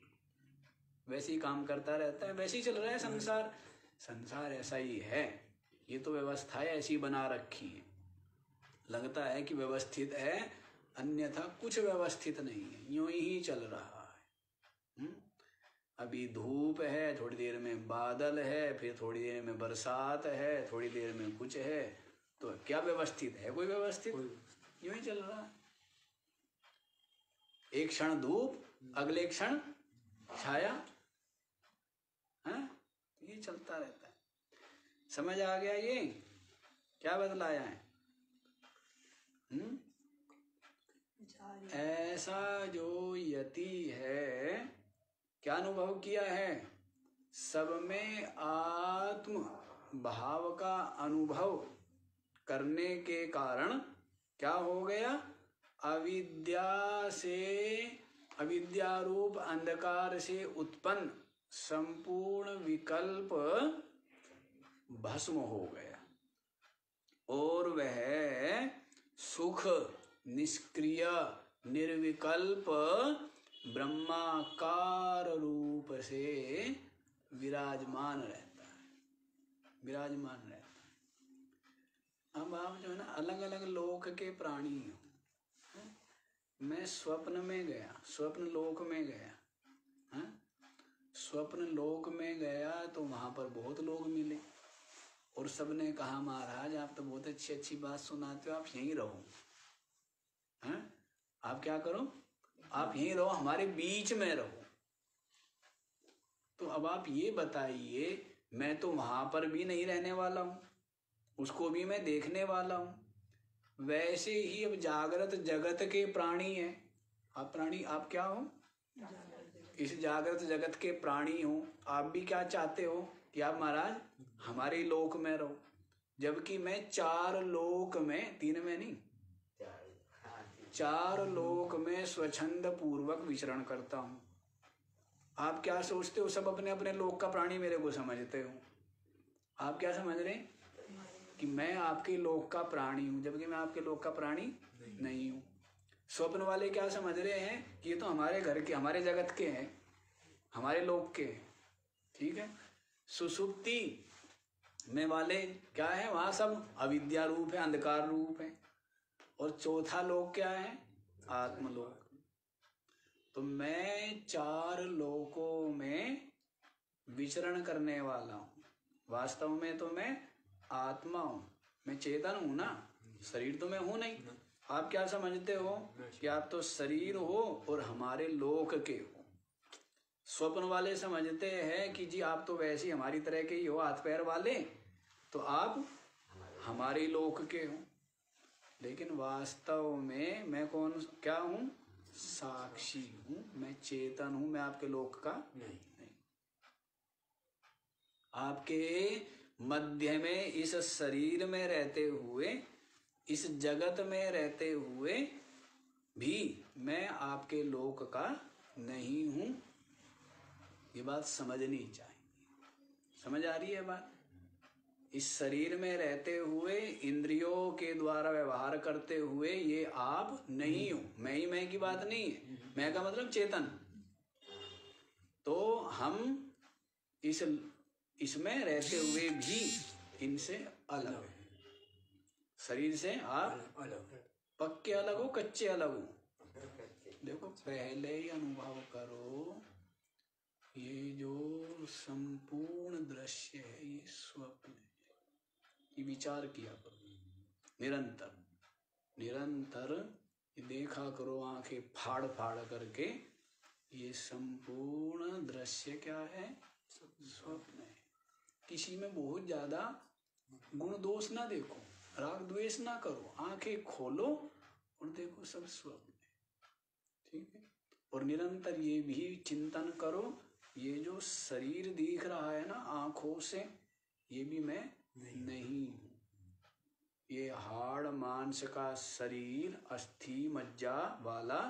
वैसे ही काम करता रहता है, वैसे ही चल रहा है संसार। संसार ऐसा ही है, ये तो व्यवस्थाएं ऐसी बना रखी है। लगता है कि व्यवस्थित है, अन्यथा कुछ व्यवस्थित नहीं है, यूं ही चल रहा है। अभी धूप है, थोड़ी देर में बादल है, फिर थोड़ी देर में बरसात है, थोड़ी देर में कुछ है। तो क्या व्यवस्थित है? कोई व्यवस्थित, यूं ही चल रहा है। एक क्षण धूप, अगले क्षण छाया, है? ये चलता रहता है। समझ आ गया ये क्या बदलाया है? ऐसा जो यति है, क्या अनुभव किया है? सब में आत्म भाव का अनुभव करने के कारण क्या हो गया? अविद्या से, अविद्या रूप अंधकार से उत्पन्न संपूर्ण विकल्प भस्म हो गया, और वह सुख निष्क्रिय निर्विकल्प ब्रह्माकार रूप से विराजमान रहता है, विराजमान रहता है। अब आप जो है ना अलग अलग लोक के प्राणी हो। मैं स्वप्न में गया, स्वप्न लोक में गया, है? स्वप्न लोक में गया तो वहां पर बहुत लोग मिले, और सबने कहा महाराज आप तो बहुत अच्छी अच्छी बात सुनाते हो, आप यहीं रहो, हैं? आप क्या करो? आप यहीं रहो, हमारे बीच में रहो। तो अब आप ये बताइए, मैं तो वहां पर भी नहीं रहने वाला हूं, उसको भी मैं देखने वाला हूं। वैसे ही अब जागृत जगत के प्राणी हैं आप। प्राणी आप क्या हो? इस जागृत जगत के प्राणी हो। आप भी क्या चाहते हो कि आप महाराज हमारे लोक में रहो, जबकि मैं 4 लोक में, 3 में नहीं, 4 लोक में स्वच्छंद पूर्वक विचरण करता हूं। आप क्या सोचते हो? सब अपने अपने लोक का प्राणी मेरे को समझते हो। आप क्या समझ रहे हैं कि मैं आपके लोक का प्राणी हूं, जबकि मैं आपके लोक का प्राणी नहीं हूं। स्वप्न वाले क्या समझ रहे हैं कि ये तो हमारे घर के, हमारे जगत के हैं, हमारे लोक के हैं। ठीक है। सुसुप्ति में वाले क्या है? वहां सब अविद्या रूप है, अंधकार रूप है। और चौथा लोक क्या है? आत्मलोक। तो मैं 4 लोकों में विचरण करने वाला हूँ। वास्तव में तो मैं आत्मा हूँ, मैं चेतन हूँ ना, शरीर तो मैं हूँ नहीं। आप क्या समझते हो कि आप तो शरीर हो और हमारे लोक के हो। स्वप्न वाले समझते हैं कि जी आप तो वैसे ही हमारी तरह के ही हो, हाथ पैर वाले, तो आप हमारे लोक के हो। लेकिन वास्तव में मैं कौन क्या हूँ? साक्षी हूँ, मैं चेतन हूँ, मैं आपके लोक का नहीं। आपके मध्य में इस शरीर में रहते हुए, इस जगत में रहते हुए भी मैं आपके लोक का नहीं हूँ। ये बात समझनी चाहिए। समझ आ रही है बात? इस शरीर में रहते हुए, इंद्रियों के द्वारा व्यवहार करते हुए ये आप नहीं हो। मैं ही मैं की बात नहीं है, मैं का मतलब चेतन। तो हम इसमें रहते हुए भी इनसे अलग हैं। शरीर से आप पक्के अलग हो, कच्चे अलग हो। देखो पहले ही अनुभव करो, ये जो संपूर्ण दृश्य है ये स्वप्न है। ये विचार किया करो निरंतर निरंतर, देखा करो आंखें फाड़ फाड़ करके। ये संपूर्ण दृश्य क्या है? स्वप्न है। किसी में बहुत ज्यादा गुण दोष ना देखो, राग द्वेष ना करो, आंखें खोलो और देखो सब स्वप्न है। ठीक है? और निरंतर ये भी चिंतन करो, ये जो शरीर दिख रहा है ना आंखों से, ये भी मैं नहीं हूँ। ये हाड़ मांस का शरीर, अस्थि मज्जा वाला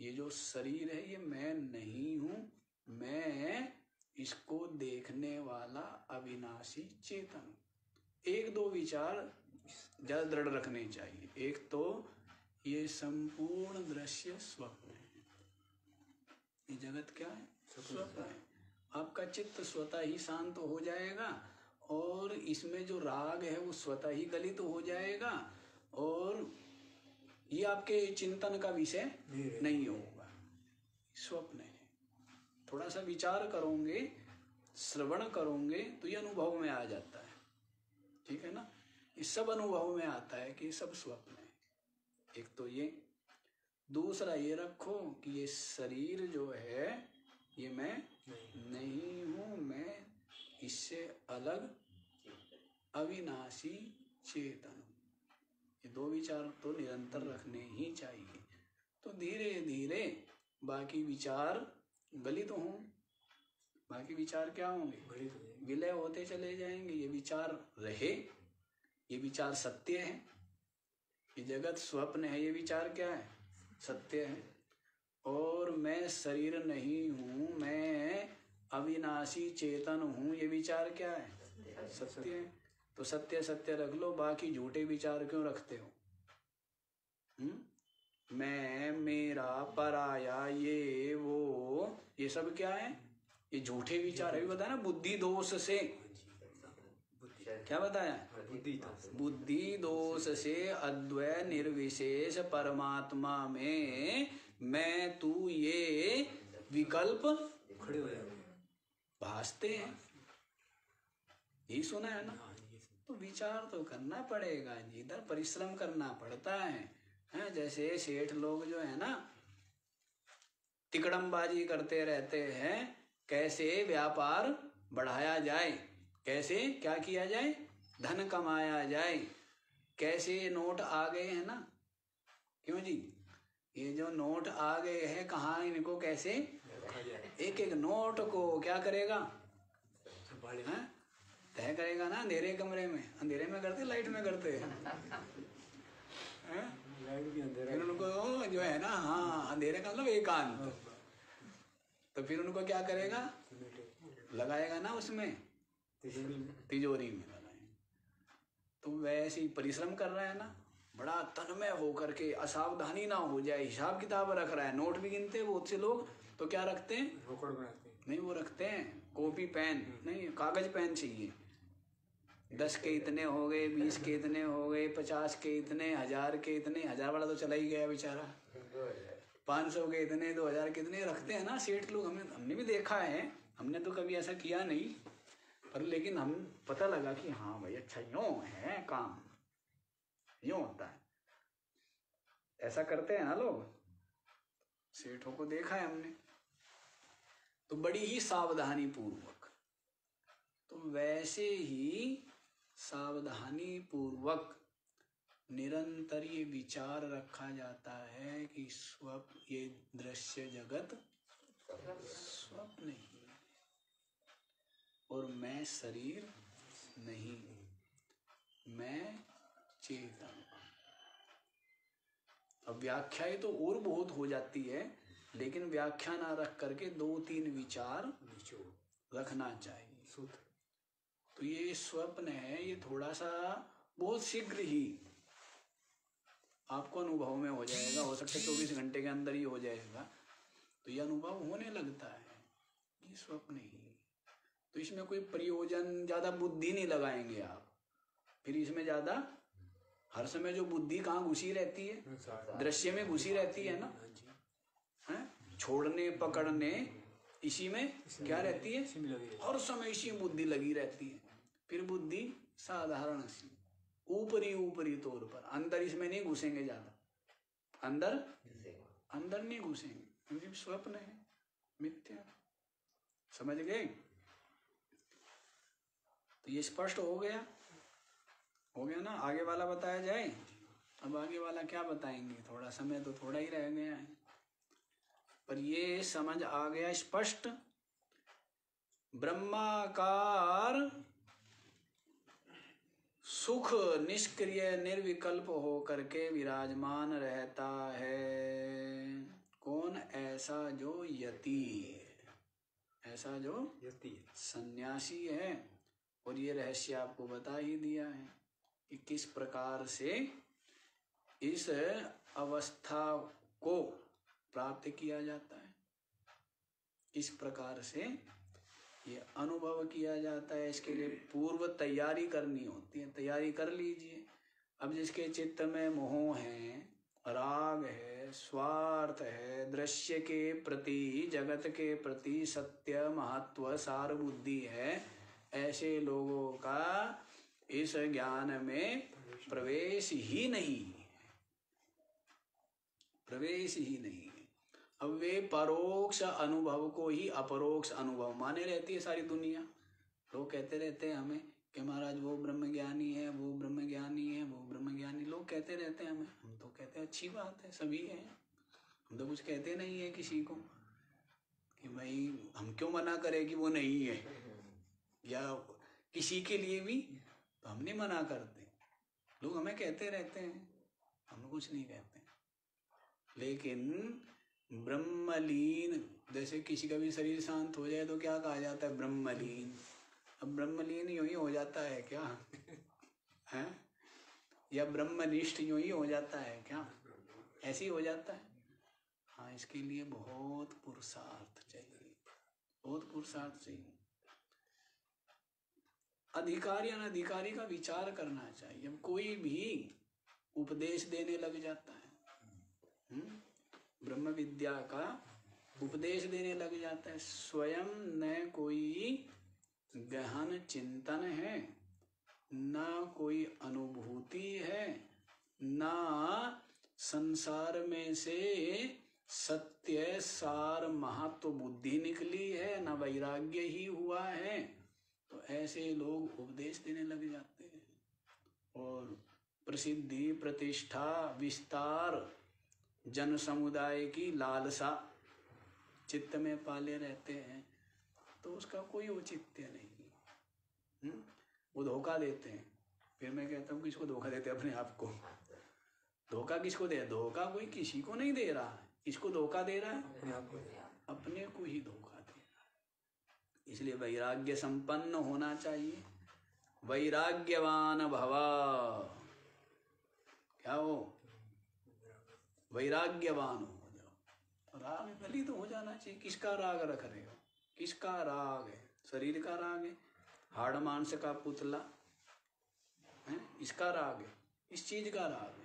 ये जो शरीर है ये मैं नहीं हूँ। मैं इसको देखने वाला अविनाशी चेतन हूँ। एक दो विचार ज्यादा दृढ़ रखने चाहिए। एक तो ये संपूर्ण दृश्य स्वप्न है। ये जगत क्या है? स्वप्न है। आपका चित्त स्वतः ही शांत हो जाएगा और इसमें जो राग है वो स्वतः ही गलित हो जाएगा और ये आपके चिंतन का विषय नहीं होगा। स्वप्न है। थोड़ा सा विचार करोगे, श्रवण करोगे तो ये अनुभव में आ जाता है। ठीक है ना? ये सब अनुभव में आता है कि सब स्वप्न है। एक तो ये, दूसरा ये रखो कि ये शरीर जो है ये मैं नहीं हूँ, मैं इससे अलग अविनाशी चेतन हूँ। ये दो विचार तो निरंतर रखने ही चाहिए। तो धीरे धीरे बाकी विचार गलित हों। बाकी विचार क्या होंगे? विलय होते चले जाएंगे। ये विचार रहे, ये विचार सत्य है, ये जगत स्वप्न है, ये विचार क्या है? सत्य है। और मैं शरीर नहीं हूँ, मैं अविनाशी चेतन हूँ, ये विचार क्या है? सत्य है। तो सत्य सत्य रख लो, बाकी झूठे विचार क्यों रखते हो? मैं, मेरा, पराया, ये वो, ये सब क्या है? ये झूठे विचार है। बताया ना, बुद्धि दोष से। क्या बताया? बुद्धि दोष से अद्वैत निर्विशेष परमात्मा में मैं तू ये विकल्प खड़े हो जाते, भासते हैं। यही सुना है ना? तो विचार तो करना पड़ेगा जी, इधर परिश्रम करना पड़ता है। जैसे सेठ लोग जो है ना तिकड़मबाजी करते रहते हैं, कैसे व्यापार बढ़ाया जाए, कैसे क्या किया जाए, धन कमाया जाए, कैसे नोट आ गए हैं ना। क्यों जी? ये जो नोट आ गए हैं, कहाँ इनको कैसे एक एक नोट को क्या करेगा? तय करेगा ना। अंधेरे कमरे में, अंधेरे में करते लाइट में करते हैं? फिर उनको जो है ना, हाँ अंधेरे का मतलब एकांत, तो फिर उनको क्या करेगा? लगाएगा ना उसमें, तिजोरी में लगाएगा। तो वैसे ही परिश्रम कर रहा है ना, बड़ा तन्मय होकर के, असावधानी ना हो जाए, हिसाब किताब रख रहा है। नोट भी गिनते हैं बहुत से लोग, तो क्या रखते हैं? नहीं, वो रखते हैं कॉपी पेन, नहीं कागज पेन चाहिए। 10 के इतने हो गए, 20 के इतने हो गए, 50 के इतने, 1000 के इतने। 1000 वाला तो चला ही गया बेचारा। 500 के इतने, 2000 के इतने रखते हैं ना सेठ लोग। हमने भी देखा है, हमने तो कभी ऐसा किया नहीं, पर लेकिन हम पता लगा कि हाँ भाई अच्छा यूं है काम, यूं होता है, ऐसा करते हैं ना लोग। सेठों को देखा है हमने, तो बड़ी ही सावधानी पूर्वक, तो वैसे ही सावधानी पूर्वक निरंतर ये विचार रखा जाता है कि स्वप्न, ये दृश्य जगत स्वप्न ही और मैं शरीर नहीं, मैं चेतन। अब व्याख्याएं तो और बहुत हो जाती है, लेकिन व्याख्या ना रख करके 2-3 विचार रखना चाहिए। तो ये स्वप्न है, ये थोड़ा सा बहुत शीघ्र ही आपको अनुभव में हो जाएगा, हो सकता है 24 घंटे के अंदर ही हो जाएगा। तो ये अनुभव होने लगता है ये स्वप्न ही। तो इसमें कोई प्रयोजन, ज्यादा बुद्धि नहीं लगाएंगे आप, फिर इसमें ज्यादा हर समय जो बुद्धि कहाँ घुसी रहती है, दृश्य में घुसी रहती है ना, है? छोड़ने पकड़ने इसी में क्या रहती है, हर समय इसी में बुद्धि लगी रहती है। फिर बुद्धि साधारण सी ऊपरी तौर पर, अंदर इसमें नहीं घुसेंगे ज्यादा, अंदर नहीं घुसेंगे, क्योंकि स्वप्न है, मिथ्या। समझ गए? तो ये स्पष्ट हो गया ना। आगे वाला बताया जाए। अब आगे वाला क्या बताएंगे, थोड़ा समय तो थोड़ा ही रह गया है, पर ये समझ आ गया स्पष्ट। ब्रह्माकार सुख निष्क्रिय निर्विकल्प हो करके विराजमान रहता है। कौन? ऐसा जो यति है, ऐसा जो सन्यासी है। और ये रहस्य आपको बता ही दिया है कि किस प्रकार से इस अवस्था को प्राप्त किया जाता है, किस प्रकार से ये अनुभव किया जाता है। इसके लिए पूर्व तैयारी करनी होती है, तैयारी कर लीजिए। अब जिसके चित्त में मोह है, राग है, स्वार्थ है, दृश्य के प्रति, जगत के प्रति सत्य महत्व सार बुद्धि है, ऐसे लोगों का इस ज्ञान में प्रवेश ही नहीं है। अब वे परोक्ष अनुभव को ही अपरोक्ष अनुभव माने रहती है सारी दुनिया। लोग कहते रहते हैं हमें कि महाराज वो ब्रह्म ज्ञानी है, वो ब्रह्म ज्ञानी है, वो ब्रह्म ज्ञानी, लोग कहते रहते हैं हमें। हम तो कहते हैं अच्छी बात है, सभी हैं, हम तो कुछ कहते नहीं है किसी को कि भाई हम क्यों मना करें कि वो नहीं है, या किसी के लिए भी तो हम नहीं मना करते। लोग हमें कहते रहते हैं, हम कुछ नहीं कहते। लेकिन ब्रह्मलीन, जैसे किसी का भी शरीर शांत हो जाए तो क्या कहा जाता है? ब्रह्मलीन। अब ब्रह्मलीन यूं ही हो जाता है क्या है? या ब्रह्मनिष्ठ यूं ही हो जाता है क्या? ऐसे ही हो जाता है? हाँ, इसके लिए बहुत पुरुषार्थ चाहिए, बहुत पुरुषार्थ चाहिए। अधिकारी या अनधिकारी का विचार करना चाहिए। अब कोई भी उपदेश देने लग जाता है, ब्रह्म विद्या का उपदेश देने लग जाता है, स्वयं न कोई गहन चिंतन है, ना कोई अनुभूति है, ना संसार में से सत्य सार महत्व बुद्धि निकली है, ना वैराग्य ही हुआ है, तो ऐसे लोग उपदेश देने लग जाते हैं और प्रसिद्धि, प्रतिष्ठा, विस्तार, जन समुदाय की लालसा चित्त में पाले रहते हैं, तो उसका कोई औचित्य नहीं। वो धोखा देते हैं। फिर मैं कहता हूँ किसको धोखा देते हैं? अपने आप को। धोखा किसको दे? धोखा कोई किसी को नहीं दे रहा है। किसको धोखा दे रहा है? अपने को ही धोखा दे रहा है। इसलिए वैराग्य संपन्न होना चाहिए। वैराग्यवान भवा, क्या हो? वैराग्यवान हो जाओ। राग गली तो हो जाना चाहिए। किसका राग रख रहे हो? किसका राग है? शरीर का राग है, हाड़ मांस का पुतला है, इसका राग है, इस चीज का राग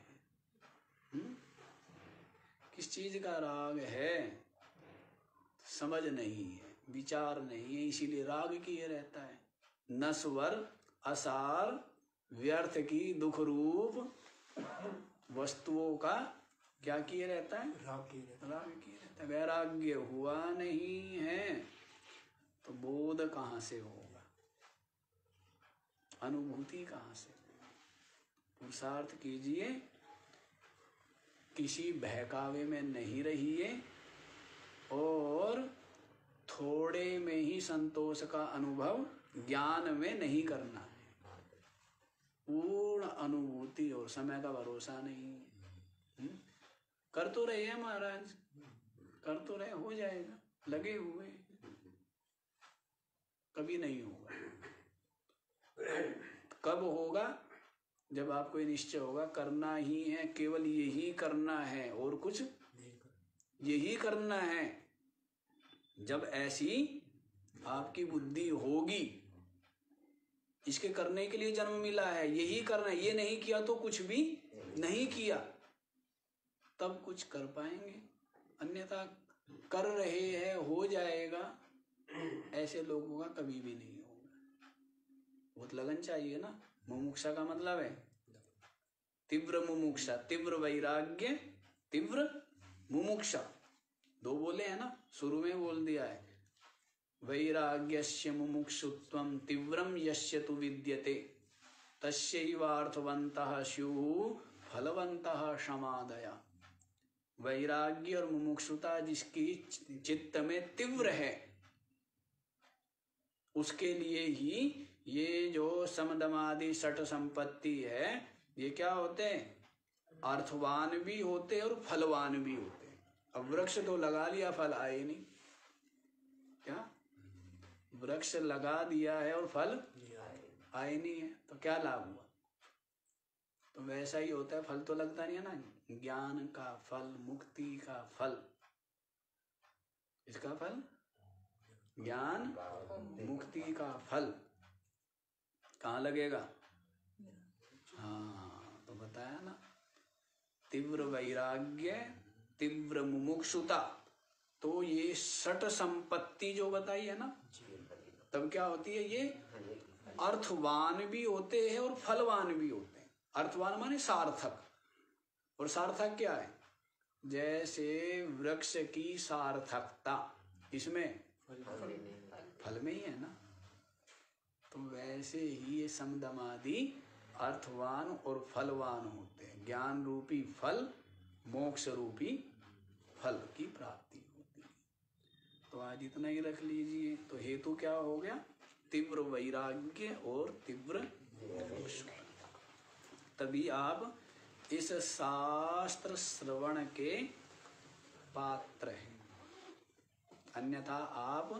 है। किस चीज का राग है समझ नहीं है। विचार नहीं है, इसीलिए राग किए रहता है। नस्वर असार व्यर्थ की दुख रूप वस्तुओं का क्या किए रहता है? राग किए रहता है। राग किए रहता है। वैराग्य हुआ नहीं है तो बोध कहाँ से होगा, अनुभूति कहाँ से होगा? पुरुषार्थ कीजिए, किसी बहकावे में नहीं रहिए और थोड़े में ही संतोष का अनुभव ज्ञान में नहीं करना है। पूर्ण अनुभूति और समय का भरोसा नहीं है। कर तो रहे हैं महाराज, कर तो रहे, हो जाएगा, लगे हुए, कभी नहीं होगा। कब होगा? जब आपको ये निश्चय होगा करना ही है, केवल यही करना है और कुछ यही करना है। जब ऐसी आपकी बुद्धि होगी, इसके करने के लिए जन्म मिला है, यही करना है, ये नहीं किया तो कुछ भी नहीं किया, तब कुछ कर पाएंगे। अन्यथा कर रहे हैं हो जाएगा, ऐसे लोगों का कभी भी नहीं होगा। बहुत लगन चाहिए ना। मुमुक्षा का मतलब है तीव्र मुमुक्षा, तीव्र वैराग्य, तीव्र मुमुक्षा, दो बोले हैं ना, शुरू में बोल दिया है। वैराग्यस्य मुमुक्षुत्वं तीव्रम यस्य तु विद्यते तस्यैवार्थवन्तः स्युः फलवन्तः क्षमादया। वैराग्य और मुमुक्षुता जिसकी चित्त में तीव्र है, उसके लिए ही ये जो समदमादि षट संपत्ति है, ये क्या होते हैं? अर्थवान भी होते और फलवान भी होते। अब वृक्ष तो लगा लिया, फल आए नहीं, क्या? वृक्ष लगा दिया है और फल आए नहीं है, तो क्या लाभ हुआ? तो वैसा ही होता है, फल तो लगता नहीं है ना। ज्ञान का फल, मुक्ति का फल, इसका फल ज्ञान मुक्ति का फल कहाँ लगेगा? हाँ, तो बताया ना, तीव्र वैराग्य, तीव्र मुमुक्षुता, तो ये षट संपत्ति जो बताई है ना, तब क्या होती है? ये अर्थवान भी होते हैं और फलवान भी होते हैं। अर्थवान माने सार्थक, और सार्थक क्या है? जैसे वृक्ष की सार्थकता इसमें फल में ही है ना, तो वैसे ही ये समदमादि अर्थवान और फलवान होते हैं। ज्ञान रूपी फल, मोक्ष रूपी फल की प्राप्ति होती है। तो आज इतना ही रख लीजिए। तो हेतु क्या हो गया? तीव्र वैराग्य और तीव्र मुमुक्षुता। तभी आप इस शास्त्र श्रवण के पात्र हैं, अन्यथा आप,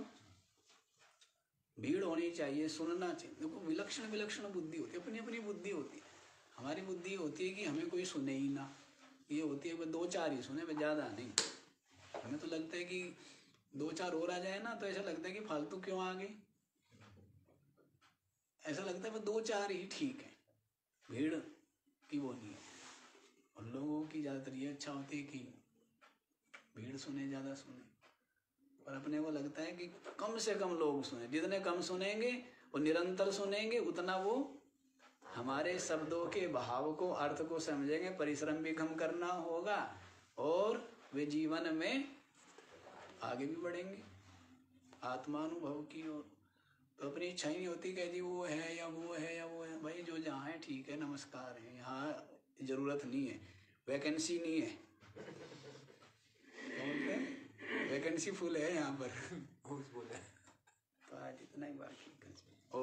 भीड़ होनी चाहिए, सुनना चाहिए। देखो, विलक्षण विलक्षण बुद्धि होती है, अपनी अपनी बुद्धि होती है। हमारी बुद्धि होती है कि हमें कोई सुने ही ना, ये होती है दो चार ही सुने, ज्यादा नहीं। हमें तो लगता है कि दो चार और आ जाए ना, तो ऐसा लगता है कि फालतू क्यों आ गए, ऐसा लगता है दो चार ही ठीक है, भीड़ की वो नहीं है। और लोगों की ज्यादातर ये अच्छा होती है कि भीड़ सुने, ज्यादा सुने, और अपने को लगता है कि कम से कम लोग सुने। जितने कम सुनेंगे और निरंतर सुनेंगे, उतना वो हमारे शब्दों के भाव को, अर्थ को समझेंगे। परिश्रम भी कम करना होगा और वे जीवन में आगे भी बढ़ेंगे आत्मानुभव की ओर। तो अपनी इच्छा ही नहीं होती कि जी वो है या वो है या वो है। भाई जो जहाँ है ठीक है, नमस्कार है, यहाँ जरूरत नहीं है, वैकेंसी नहीं है, वैकेंसी फुल है यहाँ पर। तो आज इतना ही बाकी। ओ